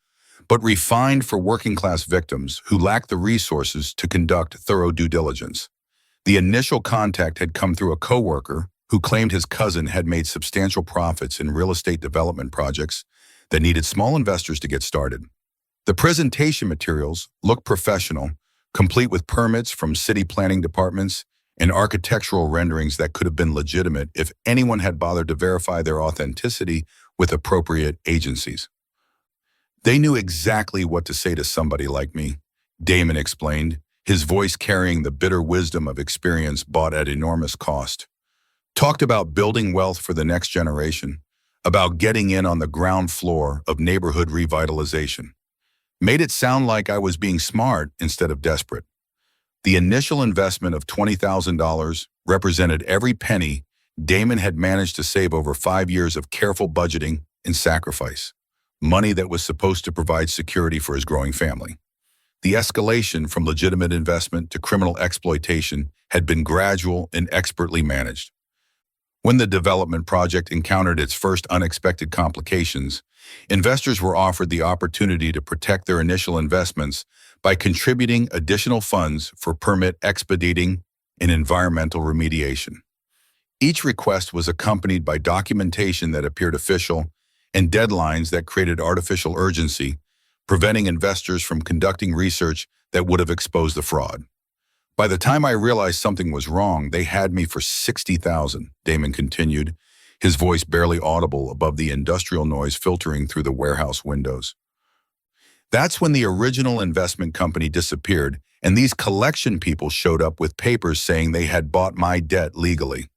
Speaker 1: but refined for working-class victims who lacked the resources to conduct thorough due diligence. The initial contact had come through a coworker who claimed his cousin had made substantial profits in real estate development projects that needed small investors to get started. The presentation materials looked professional, complete with permits from city planning departments and architectural renderings that could have been legitimate if anyone had bothered to verify their authenticity with appropriate agencies. "They knew exactly what to say to somebody like me," Damon explained, his voice carrying the bitter wisdom of experience bought at enormous cost. "Talked about building wealth for the next generation, about getting in on the ground floor of neighborhood revitalization. Made it sound like I was being smart instead of desperate. The initial investment of $20,000 represented every penny Damon had managed to save over 5 years of careful budgeting and sacrifice, money that was supposed to provide security for his growing family. The escalation from legitimate investment to criminal exploitation had been gradual and expertly managed. When the development project encountered its first unexpected complications, investors were offered the opportunity to protect their initial investments by contributing additional funds for permit expediting and environmental remediation. Each request was accompanied by documentation that appeared official and deadlines that created artificial urgency, preventing investors from conducting research that would have exposed the fraud. By the time I realized something was wrong, they had me for 60,000, Damon continued, his voice barely audible above the industrial noise filtering through the warehouse windows. That's when the original investment company disappeared, and these collection people showed up with papers saying they had bought my debt legally.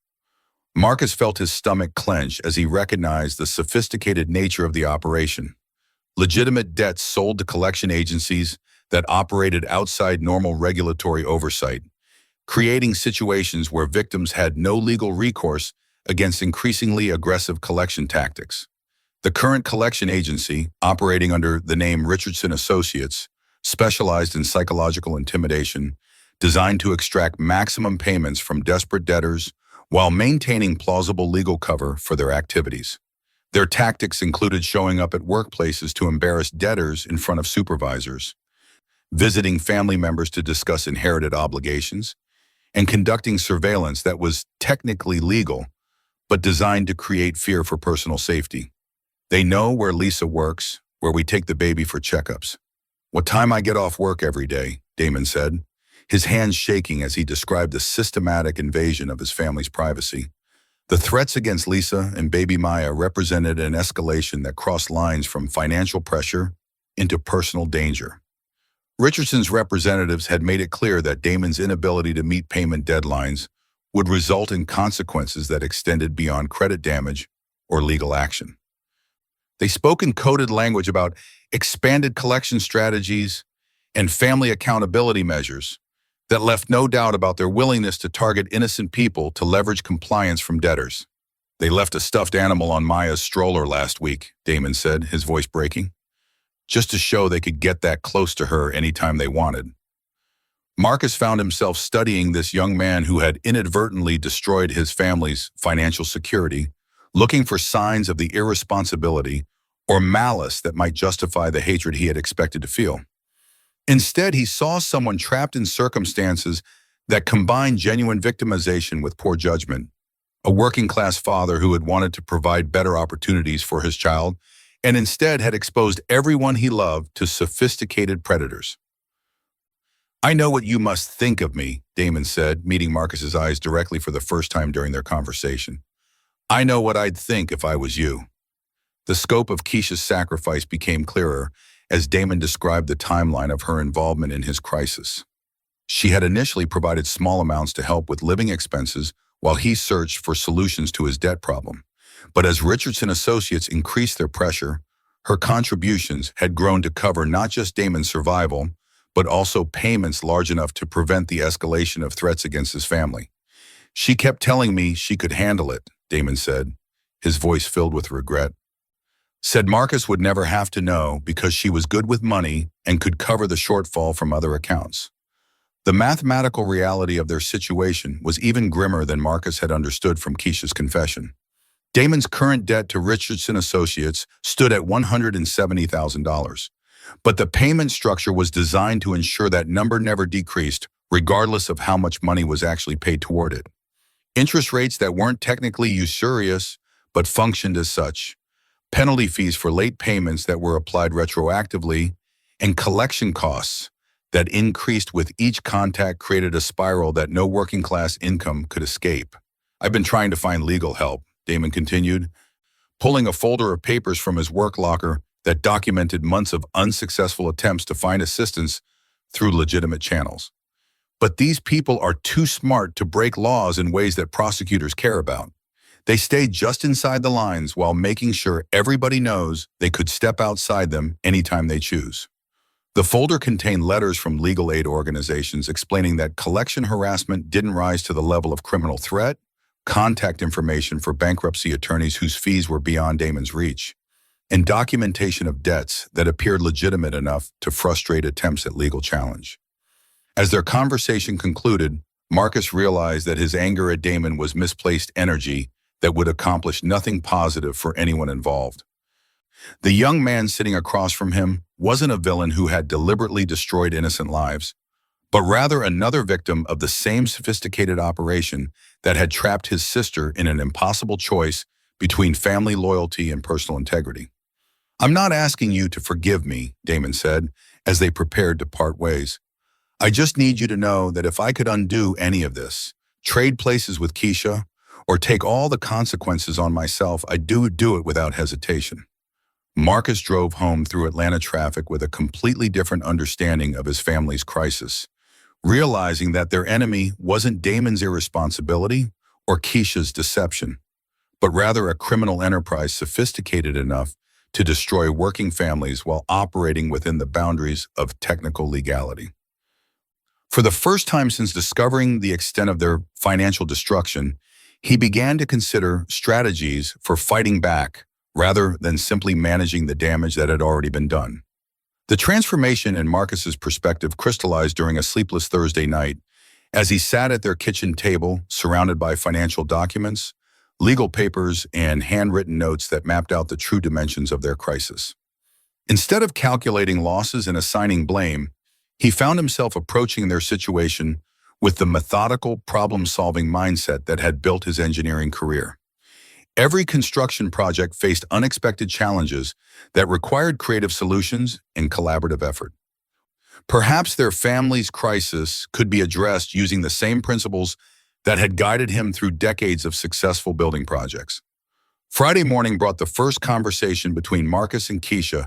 Speaker 1: Marcus felt his stomach clench as he recognized the sophisticated nature of the operation. Legitimate debts sold to collection agencies that operated outside normal regulatory oversight, creating situations where victims had no legal recourse against increasingly aggressive collection tactics. The current collection agency, operating under the name Richardson Associates, specialized in psychological intimidation, designed to extract maximum payments from desperate debtors while maintaining plausible legal cover for their activities. Their tactics included showing up at workplaces to embarrass debtors in front of supervisors, visiting family members to discuss inherited obligations, and conducting surveillance that was technically legal, but designed to create fear for personal safety. They know where Lisa works, where we take the baby for checkups. What time I get off work every day, Damon said, his hands shaking as he described the systematic invasion of his family's privacy. The threats against Lisa and baby Maya represented an escalation that crossed lines from financial pressure into personal danger. Richardson's representatives had made it clear that Damon's inability to meet payment deadlines would result in consequences that extended beyond credit damage or legal action. They spoke in coded language about expanded collection strategies and family accountability measures that left no doubt about their willingness to target innocent people to leverage compliance from debtors. They left a stuffed animal on Maya's stroller last week, Damon said, his voice breaking, just to show they could get that close to her anytime they wanted. Marcus found himself studying this young man who had inadvertently destroyed his family's financial security, looking for signs of the irresponsibility or malice that might justify the hatred he had expected to feel. Instead, he saw someone trapped in circumstances that combined genuine victimization with poor judgment, a working-class father who had wanted to provide better opportunities for his child and instead had exposed everyone he loved to sophisticated predators. "I know what you must think of me," Damon said, meeting Marcus's eyes directly for the first time during their conversation. "I know what I'd think if I was you." The scope of Keisha's sacrifice became clearer as Damon described the timeline of her involvement in his crisis. She had initially provided small amounts to help with living expenses while he searched for solutions to his debt problem. But as Richardson Associates increased their pressure, her contributions had grown to cover not just Damon's survival, but also payments large enough to prevent the escalation of threats against his family. "She kept telling me she could handle it," Damon said, his voice filled with regret. Said Marcus would never have to know because she was good with money and could cover the shortfall from other accounts. The mathematical reality of their situation was even grimmer than Marcus had understood from Keisha's confession. Damon's current debt to Richardson Associates stood at $170,000, but the payment structure was designed to ensure that number never decreased, regardless of how much money was actually paid toward it. Interest rates that weren't technically usurious, but functioned as such, penalty fees for late payments that were applied retroactively, and collection costs that increased with each contact created a spiral that no working-class income could escape. "I've been trying to find legal help," Damon continued, pulling a folder of papers from his work locker that documented months of unsuccessful attempts to find assistance through legitimate channels. "But these people are too smart to break laws in ways that prosecutors care about. They stay just inside the lines while making sure everybody knows they could step outside them anytime they choose." The folder contained letters from legal aid organizations explaining that collection harassment didn't rise to the level of criminal threat, contact information for bankruptcy attorneys whose fees were beyond Damon's reach, and documentation of debts that appeared legitimate enough to frustrate attempts at legal challenge. As their conversation concluded, Marcus realized that his anger at Damon was misplaced energy that would accomplish nothing positive for anyone involved. The young man sitting across from him wasn't a villain who had deliberately destroyed innocent lives, but rather another victim of the same sophisticated operation that had trapped his sister in an impossible choice between family loyalty and personal integrity. "I'm not asking you to forgive me," Damon said, as they prepared to part ways. "I just need you to know that if I could undo any of this, trade places with Keisha, or take all the consequences on myself, I'd do it without hesitation." Marcus drove home through Atlanta traffic with a completely different understanding of his family's crisis, realizing that their enemy wasn't Damon's irresponsibility or Keisha's deception, but rather a criminal enterprise sophisticated enough to destroy working families while operating within the boundaries of technical legality. For the first time since discovering the extent of their financial destruction, he began to consider strategies for fighting back rather than simply managing the damage that had already been done. The transformation in Marcus's perspective crystallized during a sleepless Thursday night as he sat at their kitchen table surrounded by financial documents, legal papers, and handwritten notes that mapped out the true dimensions of their crisis. Instead of calculating losses and assigning blame, he found himself approaching their situation with the methodical, problem-solving mindset that had built his engineering career. Every construction project faced unexpected challenges that required creative solutions and collaborative effort. Perhaps their family's crisis could be addressed using the same principles that had guided him through decades of successful building projects. Friday morning brought the first conversation between Marcus and Keisha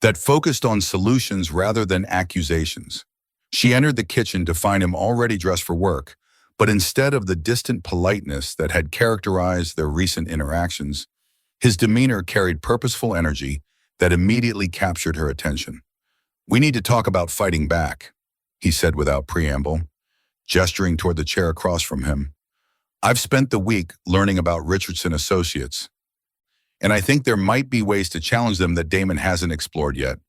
Speaker 1: that focused on solutions rather than accusations. She entered the kitchen to find him already dressed for work, but instead of the distant politeness that had characterized their recent interactions, his demeanor carried purposeful energy that immediately captured her attention. "We need to talk about fighting back," he said without preamble, gesturing toward the chair across from him. "I've spent the week learning about Richardson Associates, and I think there might be ways to challenge them that Damon hasn't explored yet."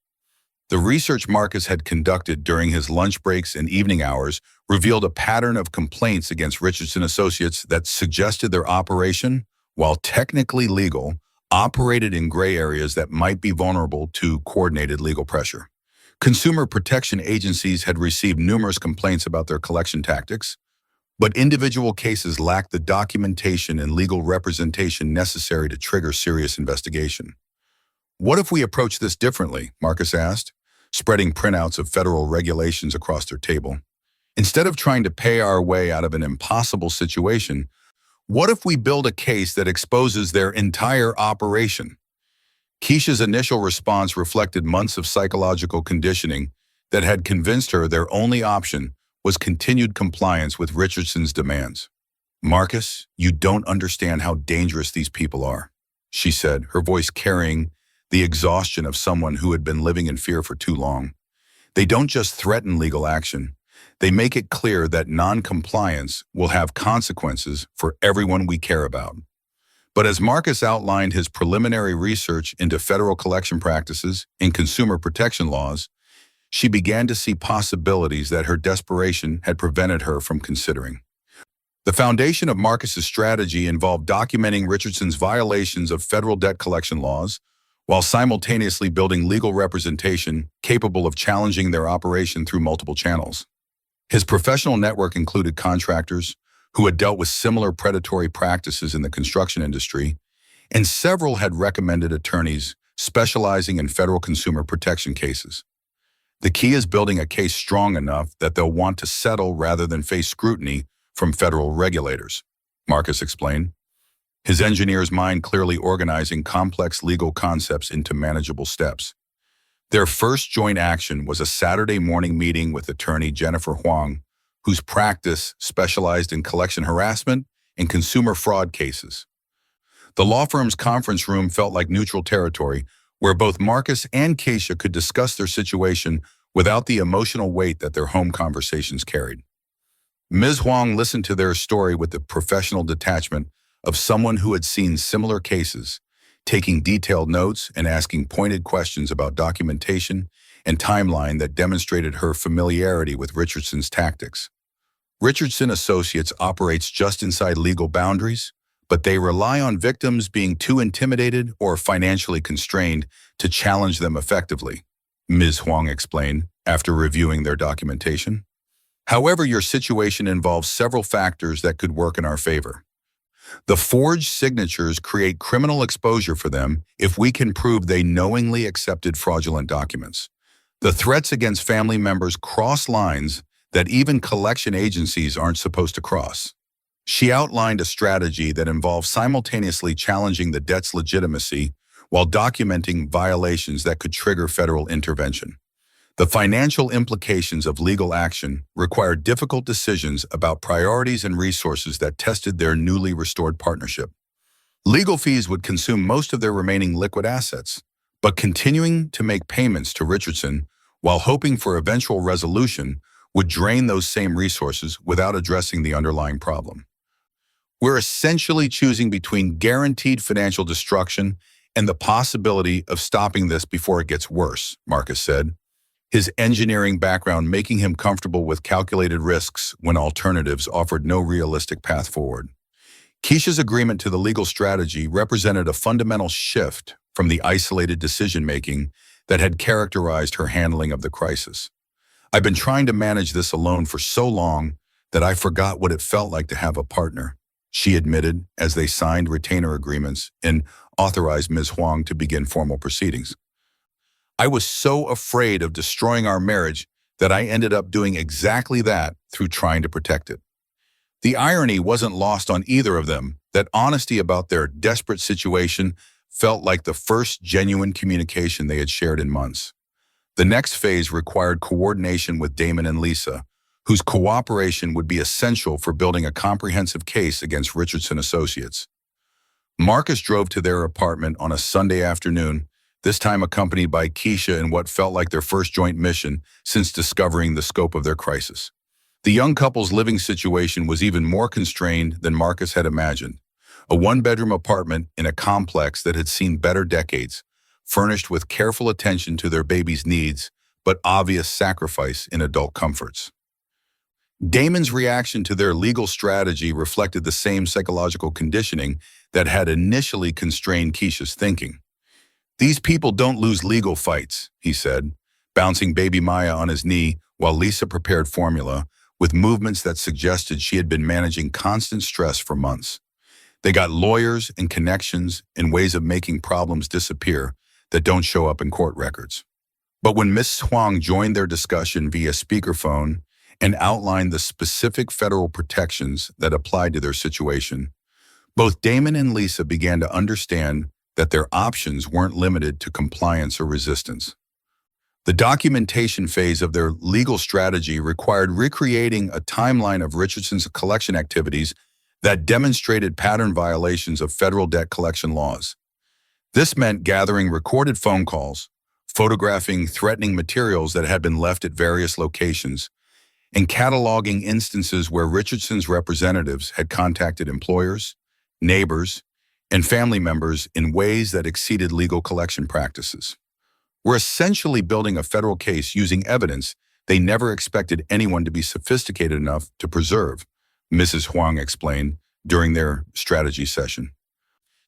Speaker 1: The research Marcus had conducted during his lunch breaks and evening hours revealed a pattern of complaints against Richardson Associates that suggested their operation, while technically legal, operated in gray areas that might be vulnerable to coordinated legal pressure. Consumer protection agencies had received numerous complaints about their collection tactics, but individual cases lacked the documentation and legal representation necessary to trigger serious investigation. "What if we approach this differently?" Marcus asked, spreading printouts of federal regulations across their table. "Instead of trying to pay our way out of an impossible situation, what if we build a case that exposes their entire operation?" Keisha's initial response reflected months of psychological conditioning that had convinced her their only option was continued compliance with Richardson's demands. "Marcus, you don't understand how dangerous these people are," she said, her voice carrying the exhaustion of someone who had been living in fear for too long. "They don't just threaten legal action. They make it clear that non-compliance will have consequences for everyone we care about." But as Marcus outlined his preliminary research into federal collection practices and consumer protection laws, she began to see possibilities that her desperation had prevented her from considering. The foundation of Marcus's strategy involved documenting Richardson's violations of federal debt collection laws, while simultaneously building legal representation capable of challenging their operation through multiple channels. His professional network included contractors who had dealt with similar predatory practices in the construction industry, and several had recommended attorneys specializing in federal consumer protection cases. "The key is building a case strong enough that they'll want to settle rather than face scrutiny from federal regulators," Marcus explained, his engineer's mind clearly organizing complex legal concepts into manageable steps. Their first joint action was a Saturday morning meeting with attorney Jennifer Huang, whose practice specialized in collection harassment and consumer fraud cases. The law firm's conference room felt like neutral territory, where both Marcus and Keisha could discuss their situation without the emotional weight that their home conversations carried. Ms. Huang listened to their story with the professional detachment of someone who had seen similar cases, taking detailed notes and asking pointed questions about documentation and timeline that demonstrated her familiarity with Richardson's tactics. Richardson Associates operates just inside legal boundaries, but they rely on victims being too intimidated or financially constrained to challenge them effectively, Ms. Huang explained after reviewing their documentation. "However, your situation involves several factors that could work in our favor. The forged signatures create criminal exposure for them if we can prove they knowingly accepted fraudulent documents. The threats against family members cross lines that even collection agencies aren't supposed to cross. She outlined a strategy that involves simultaneously challenging the debt's legitimacy while documenting violations that could trigger federal intervention. The financial implications of legal action required difficult decisions about priorities and resources that tested their newly restored partnership. Legal fees would consume most of their remaining liquid assets, but continuing to make payments to Richardson while hoping for eventual resolution would drain those same resources without addressing the underlying problem. We're essentially choosing between guaranteed financial destruction and the possibility of stopping this before it gets worse, Marcus said, his engineering background making him comfortable with calculated risks when alternatives offered no realistic path forward. Keisha's agreement to the legal strategy represented a fundamental shift from the isolated decision-making that had characterized her handling of the crisis. "I've been trying to manage this alone for so long that I forgot what it felt like to have a partner," she admitted as they signed retainer agreements and authorized Ms. Huang to begin formal proceedings. "I was so afraid of destroying our marriage that I ended up doing exactly that through trying to protect it." The irony wasn't lost on either of them that honesty about their desperate situation felt like the first genuine communication they had shared in months. The next phase required coordination with Damon and Lisa, whose cooperation would be essential for building a comprehensive case against Richardson Associates. Marcus drove to their apartment on a Sunday afternoon, this time accompanied by Keisha in what felt like their first joint mission since discovering the scope of their crisis. The young couple's living situation was even more constrained than Marcus had imagined. A one-bedroom apartment in a complex that had seen better decades, furnished with careful attention to their baby's needs, but obvious sacrifice in adult comforts. Damon's reaction to their legal strategy reflected the same psychological conditioning that had initially constrained Keisha's thinking. "These people don't lose legal fights," he said, bouncing baby Maya on his knee while Lisa prepared formula with movements that suggested she had been managing constant stress for months. "They got lawyers and connections and ways of making problems disappear that don't show up in court records." But when Ms. Huang joined their discussion via speakerphone and outlined the specific federal protections that applied to their situation, both Damon and Lisa began to understand that their options weren't limited to compliance or resistance. The documentation phase of their legal strategy required recreating a timeline of Richardson's collection activities that demonstrated pattern violations of federal debt collection laws. This meant gathering recorded phone calls, photographing threatening materials that had been left at various locations, and cataloging instances where Richardson's representatives had contacted employers, neighbors, and family members in ways that exceeded legal collection practices. "We're essentially building a federal case using evidence they never expected anyone to be sophisticated enough to preserve," Mrs. Huang explained during their strategy session.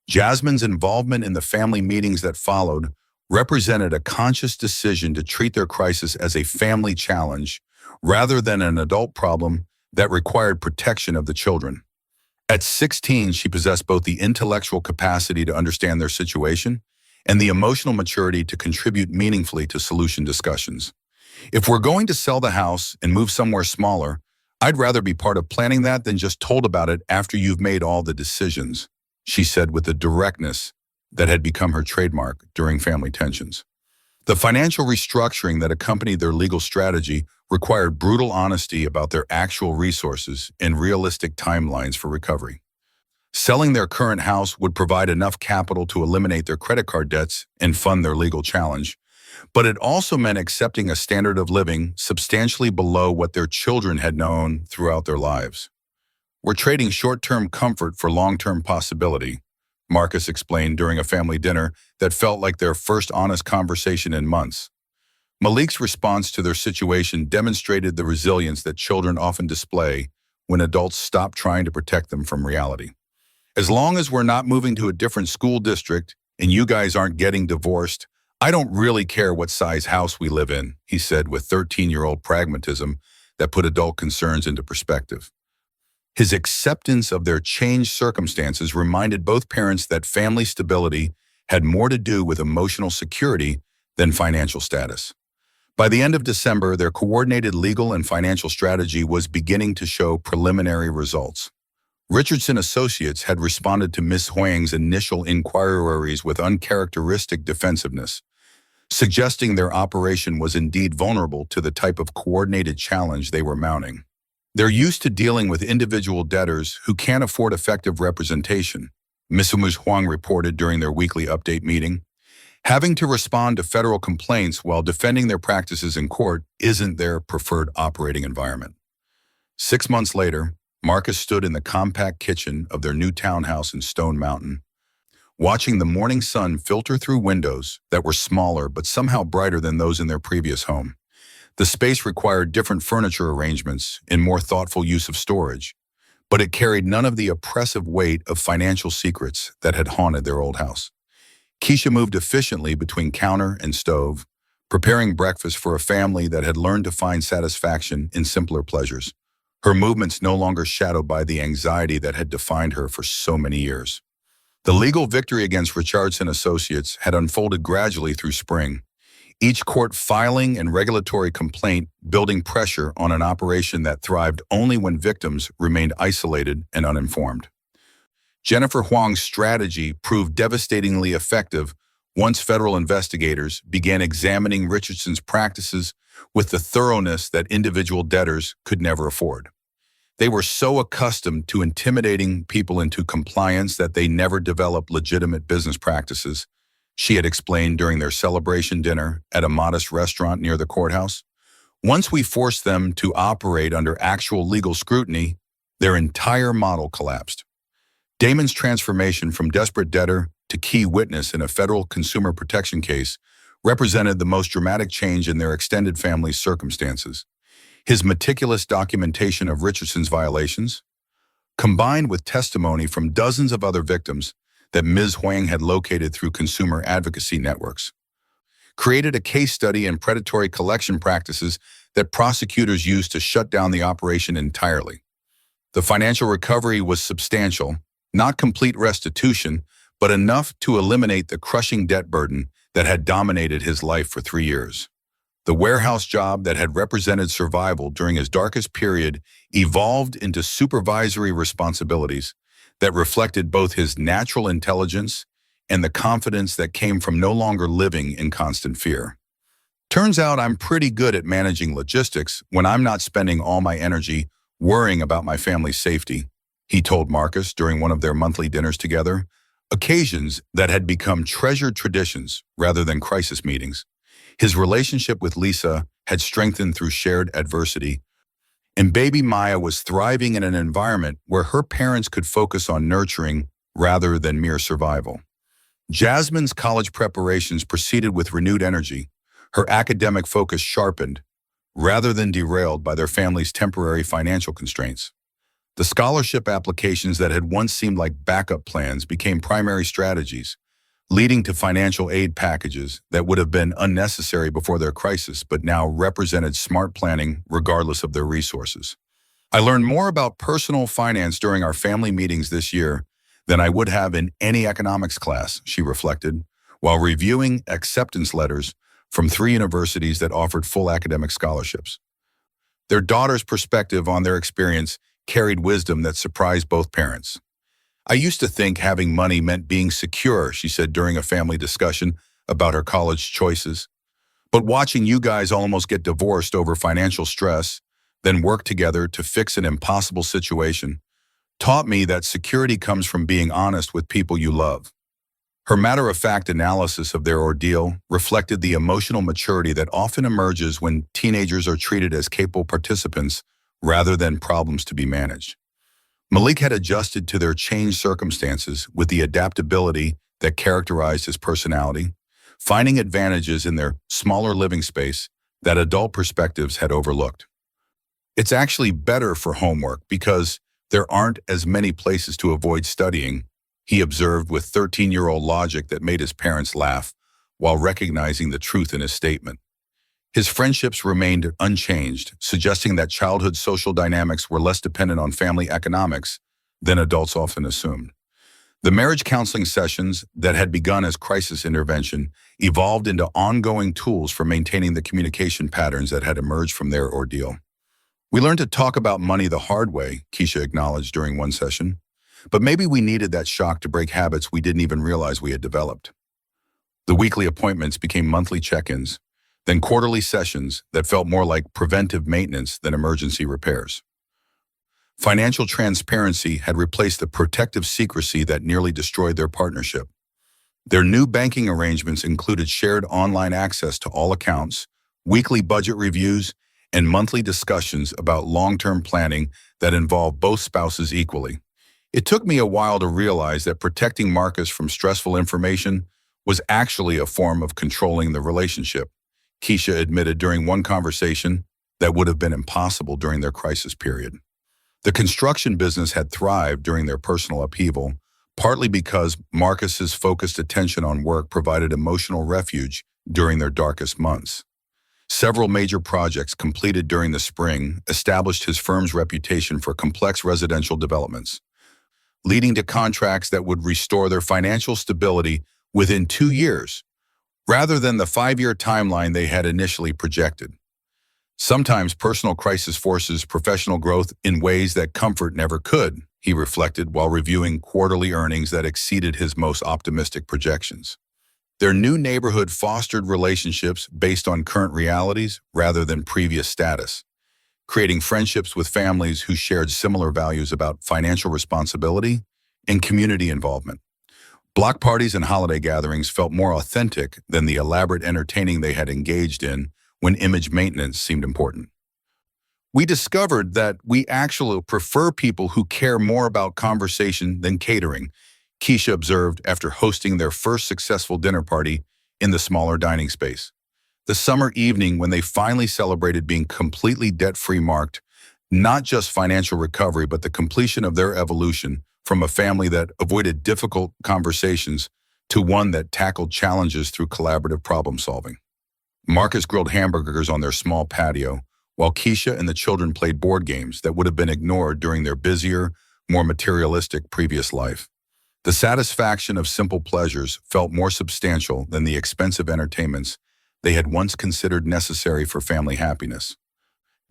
Speaker 1: Jasmine's involvement in the family meetings that followed represented a conscious decision to treat their crisis as a family challenge rather than an adult problem that required protection of the children. At 16, she possessed both the intellectual capacity to understand their situation and the emotional maturity to contribute meaningfully to solution discussions. "If we're going to sell the house and move somewhere smaller, I'd rather be part of planning that than just told about it after you've made all the decisions," she said with the directness that had become her trademark during family tensions. The financial restructuring that accompanied their legal strategy required brutal honesty about their actual resources and realistic timelines for recovery. Selling their current house would provide enough capital to eliminate their credit card debts and fund their legal challenge, but it also meant accepting a standard of living substantially below what their children had known throughout their lives. "We're trading short-term comfort for long-term possibility," Marcus explained during a family dinner that felt like their first honest conversation in months. Malik's response to their situation demonstrated the resilience that children often display when adults stop trying to protect them from reality. "As long as we're not moving to a different school district and you guys aren't getting divorced, I don't really care what size house we live in," he said with 13-year-old pragmatism that put adult concerns into perspective. His acceptance of their changed circumstances reminded both parents that family stability had more to do with emotional security than financial status. By the end of December, their coordinated legal and financial strategy was beginning to show preliminary results. Richardson Associates had responded to Ms. Huang's initial inquiries with uncharacteristic defensiveness, suggesting their operation was indeed vulnerable to the type of coordinated challenge they were mounting. They're used to dealing with individual debtors who can't afford effective representation, Ms. Huang reported during their weekly update meeting. Having to respond to federal complaints while defending their practices in court isn't their preferred operating environment. 6 months later, Marcus stood in the compact kitchen of their new townhouse in Stone Mountain, watching the morning sun filter through windows that were smaller but somehow brighter than those in their previous home. The space required different furniture arrangements and more thoughtful use of storage, but it carried none of the oppressive weight of financial secrets that had haunted their old house. Keisha moved efficiently between counter and stove, preparing breakfast for a family that had learned to find satisfaction in simpler pleasures. Her movements no longer shadowed by the anxiety that had defined her for so many years. The legal victory against Richardson Associates had unfolded gradually through spring, each court filing and regulatory complaint building pressure on an operation that thrived only when victims remained isolated and uninformed. Jennifer Huang's strategy proved devastatingly effective once federal investigators began examining Richardson's practices with the thoroughness that individual debtors could never afford. They were so accustomed to intimidating people into compliance that they never developed legitimate business practices, she had explained during their celebration dinner at a modest restaurant near the courthouse. Once we forced them to operate under actual legal scrutiny, their entire model collapsed. Damon's transformation from desperate debtor to key witness in a federal consumer protection case represented the most dramatic change in their extended family's circumstances. His meticulous documentation of Richardson's violations, combined with testimony from dozens of other victims that Ms. Huang had located through consumer advocacy networks, created a case study in predatory collection practices that prosecutors used to shut down the operation entirely. The financial recovery was substantial, not complete restitution, but enough to eliminate the crushing debt burden that had dominated his life for 3 years. The warehouse job that had represented survival during his darkest period evolved into supervisory responsibilities that reflected both his natural intelligence and the confidence that came from no longer living in constant fear. Turns out I'm pretty good at managing logistics when I'm not spending all my energy worrying about my family's safety, he told Marcus during one of their monthly dinners together, occasions that had become treasured traditions rather than crisis meetings. His relationship with Lisa had strengthened through shared adversity, and baby Maya was thriving in an environment where her parents could focus on nurturing rather than mere survival. Jasmine's college preparations proceeded with renewed energy, her academic focus sharpened, rather than derailed by their family's temporary financial constraints. The scholarship applications that had once seemed like backup plans became primary strategies, leading to financial aid packages that would have been unnecessary before their crisis but now represented smart planning regardless of their resources. I learned more about personal finance during our family meetings this year than I would have in any economics class, she reflected, while reviewing acceptance letters from 3 universities that offered full academic scholarships. Their daughter's perspective on their experience carried wisdom that surprised both parents. I used to think having money meant being secure, she said during a family discussion about her college choices. But watching you guys almost get divorced over financial stress, then work together to fix an impossible situation, taught me that security comes from being honest with people you love. Her matter-of-fact analysis of their ordeal reflected the emotional maturity that often emerges when teenagers are treated as capable participants rather than problems to be managed. Malik had adjusted to their changed circumstances with the adaptability that characterized his personality, finding advantages in their smaller living space that adult perspectives had overlooked. It's actually better for homework because there aren't as many places to avoid studying, he observed with 13-year-old logic that made his parents laugh while recognizing the truth in his statement. His friendships remained unchanged, suggesting that childhood social dynamics were less dependent on family economics than adults often assumed. The marriage counseling sessions that had begun as crisis intervention evolved into ongoing tools for maintaining the communication patterns that had emerged from their ordeal. "We learned to talk about money the hard way," Keisha acknowledged during one session. "But maybe we needed that shock to break habits we didn't even realize we had developed." The weekly appointments became monthly check-ins, then quarterly sessions that felt more like preventive maintenance than emergency repairs. Financial transparency had replaced the protective secrecy that nearly destroyed their partnership. Their new banking arrangements included shared online access to all accounts, weekly budget reviews, and monthly discussions about long-term planning that involved both spouses equally. It took me a while to realize that protecting Marcus from stressful information was actually a form of controlling the relationship, Keisha admitted during one conversation that would have been impossible during their crisis period. The construction business had thrived during their personal upheaval, partly because Marcus's focused attention on work provided emotional refuge during their darkest months. Several major projects completed during the spring established his firm's reputation for complex residential developments, leading to contracts that would restore their financial stability within 2 years, rather than the 5-year timeline they had initially projected. Sometimes personal crisis forces professional growth in ways that comfort never could, he reflected while reviewing quarterly earnings that exceeded his most optimistic projections. Their new neighborhood fostered relationships based on current realities rather than previous status, creating friendships with families who shared similar values about financial responsibility and community involvement. Block parties and holiday gatherings felt more authentic than the elaborate entertaining they had engaged in when image maintenance seemed important. "We discovered that we actually prefer people who care more about conversation than catering," Keisha observed after hosting their first successful dinner party in the smaller dining space. The summer evening when they finally celebrated being completely debt-free marked not just financial recovery, but the completion of their evolution from a family that avoided difficult conversations to one that tackled challenges through collaborative problem-solving. Marcus grilled hamburgers on their small patio, while Keisha and the children played board games that would have been ignored during their busier, more materialistic previous life. The satisfaction of simple pleasures felt more substantial than the expensive entertainments they had once considered necessary for family happiness.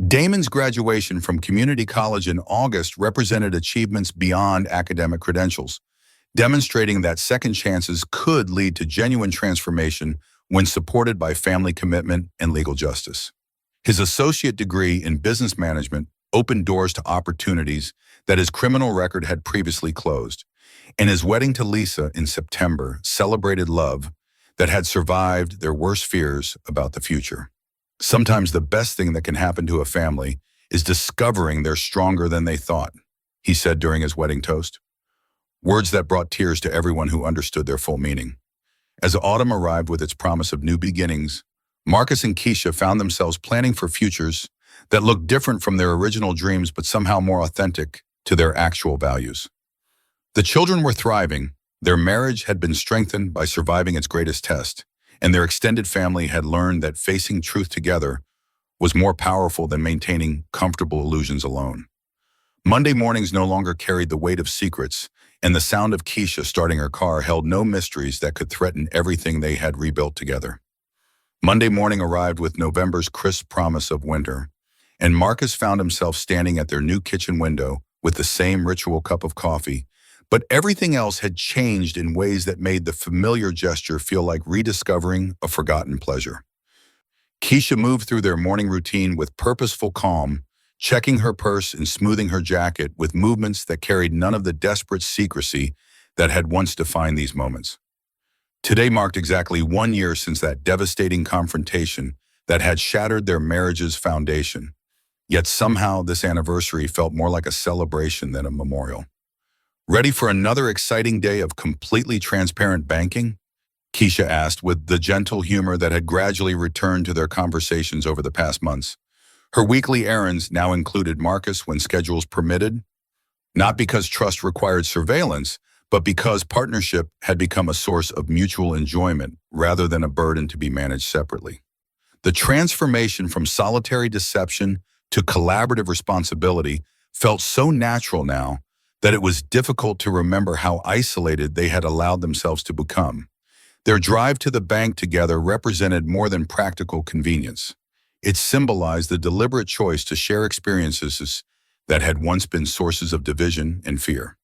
Speaker 1: Damon's graduation from community college in August represented achievements beyond academic credentials, demonstrating that second chances could lead to genuine transformation when supported by family commitment and legal justice. His associate degree in business management opened doors to opportunities that his criminal record had previously closed, and his wedding to Lisa in September celebrated love that had survived their worst fears about the future. "Sometimes the best thing that can happen to a family is discovering they're stronger than they thought," he said during his wedding toast. Words that brought tears to everyone who understood their full meaning. As autumn arrived with its promise of new beginnings, Marcus and Keisha found themselves planning for futures that looked different from their original dreams but somehow more authentic to their actual values. The children were thriving, their marriage had been strengthened by surviving its greatest test, and their extended family had learned that facing truth together was more powerful than maintaining comfortable illusions alone. Monday mornings no longer carried the weight of secrets, and the sound of Keisha starting her car held no mysteries that could threaten everything they had rebuilt together. Monday morning arrived with November's crisp promise of winter, and Marcus found himself standing at their new kitchen window with the same ritual cup of coffee, but everything else had changed in ways that made the familiar gesture feel like rediscovering a forgotten pleasure. Keisha moved through their morning routine with purposeful calm, checking her purse and smoothing her jacket with movements that carried none of the desperate secrecy that had once defined these moments. Today marked exactly 1 year since that devastating confrontation that had shattered their marriage's foundation. Yet somehow this anniversary felt more like a celebration than a memorial. "Ready for another exciting day of completely transparent banking?" Keisha asked with the gentle humor that had gradually returned to their conversations over the past months. Her weekly errands now included Marcus when schedules permitted, not because trust required surveillance, but because partnership had become a source of mutual enjoyment rather than a burden to be managed separately. The transformation from solitary deception to collaborative responsibility felt so natural now that it was difficult to remember how isolated they had allowed themselves to become. Their drive to the bank together represented more than practical convenience. It symbolized the deliberate choice to share experiences that had once been sources of division and fear.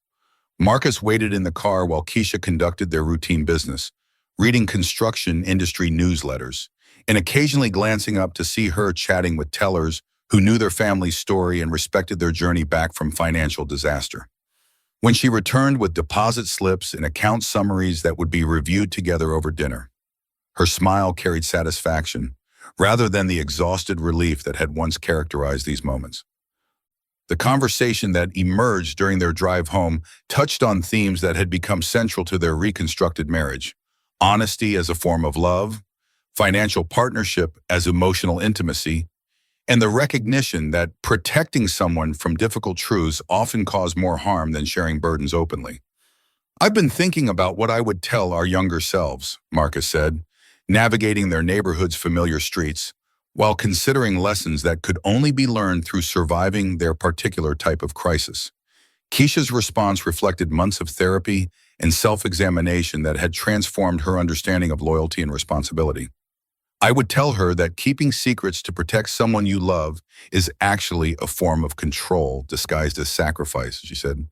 Speaker 1: Marcus waited in the car while Keisha conducted their routine business, reading construction industry newsletters, and occasionally glancing up to see her chatting with tellers who knew their family's story and respected their journey back from financial disaster. When she returned with deposit slips and account summaries that would be reviewed together over dinner, her smile carried satisfaction rather than the exhausted relief that had once characterized these moments. The conversation that emerged during their drive home touched on themes that had become central to their reconstructed marriage: honesty as a form of love, financial partnership as emotional intimacy, and the recognition that protecting someone from difficult truths often caused more harm than sharing burdens openly. "I've been thinking about what I would tell our younger selves," Marcus said, navigating their neighborhood's familiar streets, while considering lessons that could only be learned through surviving their particular type of crisis. Keisha's response reflected months of therapy and self-examination that had transformed her understanding of loyalty and responsibility. "I would tell her that keeping secrets to protect someone you love is actually a form of control disguised as sacrifice," she said,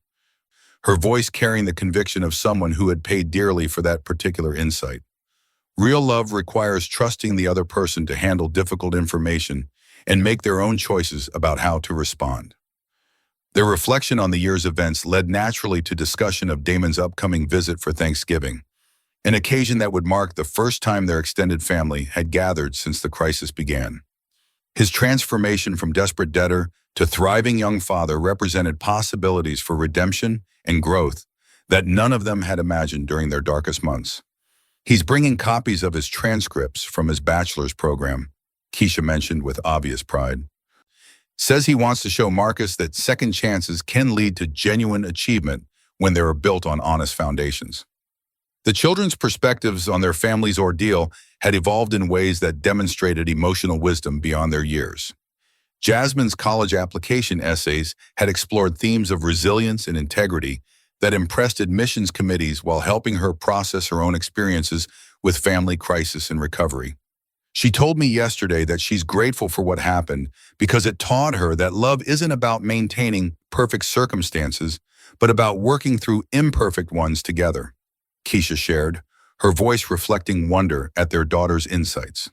Speaker 1: her voice carrying the conviction of someone who had paid dearly for that particular insight. "Real love requires trusting the other person to handle difficult information and make their own choices about how to respond." Their reflection on the year's events led naturally to discussion of Damon's upcoming visit for Thanksgiving, an occasion that would mark the first time their extended family had gathered since the crisis began. His transformation from desperate debtor to thriving young father represented possibilities for redemption and growth that none of them had imagined during their darkest months. "He's bringing copies of his transcripts from his bachelor's program," Keisha mentioned with obvious pride. "Says he wants to show Marcus that second chances can lead to genuine achievement when they are built on honest foundations." The children's perspectives on their family's ordeal had evolved in ways that demonstrated emotional wisdom beyond their years. Jasmine's college application essays had explored themes of resilience and integrity that impressed admissions committees while helping her process her own experiences with family crisis and recovery. She told me yesterday that she's grateful for what happened because it taught her that love isn't about maintaining perfect circumstances, but about working through imperfect ones together, Keisha shared, her voice reflecting wonder at their daughter's insights.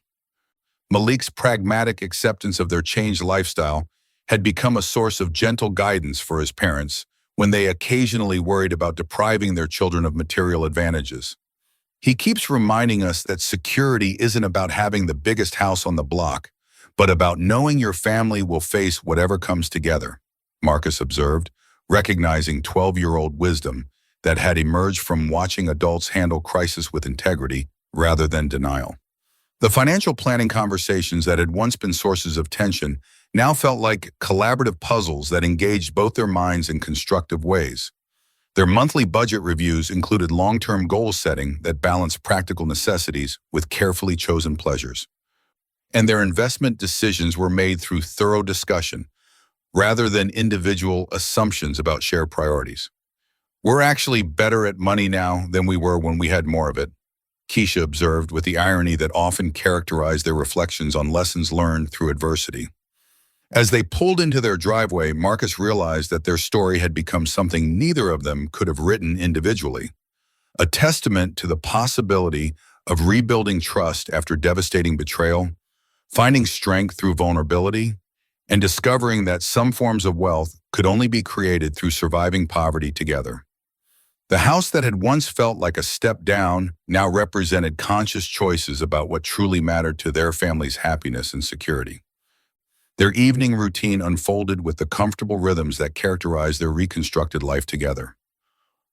Speaker 1: Malik's pragmatic acceptance of their changed lifestyle had become a source of gentle guidance for his parents when they occasionally worried about depriving their children of material advantages. "He keeps reminding us that security isn't about having the biggest house on the block, but about knowing your family will face whatever comes together," Marcus observed, recognizing 12-year-old wisdom that had emerged from watching adults handle crisis with integrity rather than denial. The financial planning conversations that had once been sources of tension now felt like collaborative puzzles that engaged both their minds in constructive ways. Their monthly budget reviews included long-term goal setting that balanced practical necessities with carefully chosen pleasures. And their investment decisions were made through thorough discussion, rather than individual assumptions about shared priorities. "We're actually better at money now than we were when we had more of it," Keisha observed with the irony that often characterized their reflections on lessons learned through adversity. As they pulled into their driveway, Marcus realized that their story had become something neither of them could have written individually, a testament to the possibility of rebuilding trust after devastating betrayal, finding strength through vulnerability, and discovering that some forms of wealth could only be created through surviving poverty together. The house that had once felt like a step down now represented conscious choices about what truly mattered to their family's happiness and security. Their evening routine unfolded with the comfortable rhythms that characterized their reconstructed life together.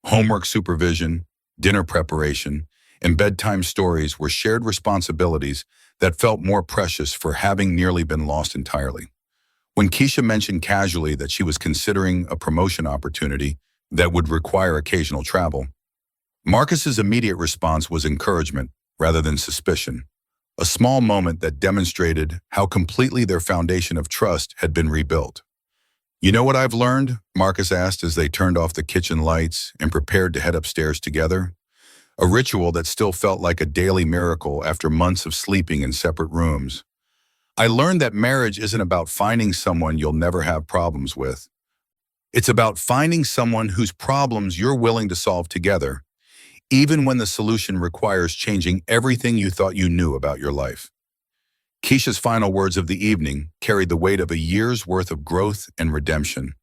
Speaker 1: Homework supervision, dinner preparation, and bedtime stories were shared responsibilities that felt more precious for having nearly been lost entirely. When Keisha mentioned casually that she was considering a promotion opportunity that would require occasional travel, Marcus's immediate response was encouragement rather than suspicion. a small moment that demonstrated how completely their foundation of trust had been rebuilt. "You know what I've learned?" Marcus asked as they turned off the kitchen lights and prepared to head upstairs together. A ritual that still felt like a daily miracle after months of sleeping in separate rooms. "I learned that marriage isn't about finding someone you'll never have problems with. It's about finding someone whose problems you're willing to solve together, even when the solution requires changing everything you thought you knew about your life." Keisha's final words of the evening carried the weight of a year's worth of growth and redemption.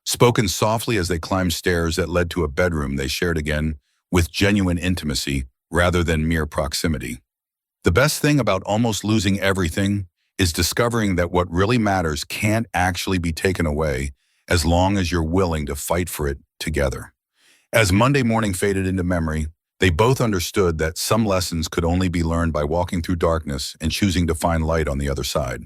Speaker 1: Spoken softly as they climbed stairs that led to a bedroom they shared again with genuine intimacy rather than mere proximity. The best thing about almost losing everything is discovering that what really matters can't actually be taken away as long as you're willing to fight for it together. As Monday morning faded into memory, they both understood that some lessons could only be learned by walking through darkness and choosing to find light on the other side.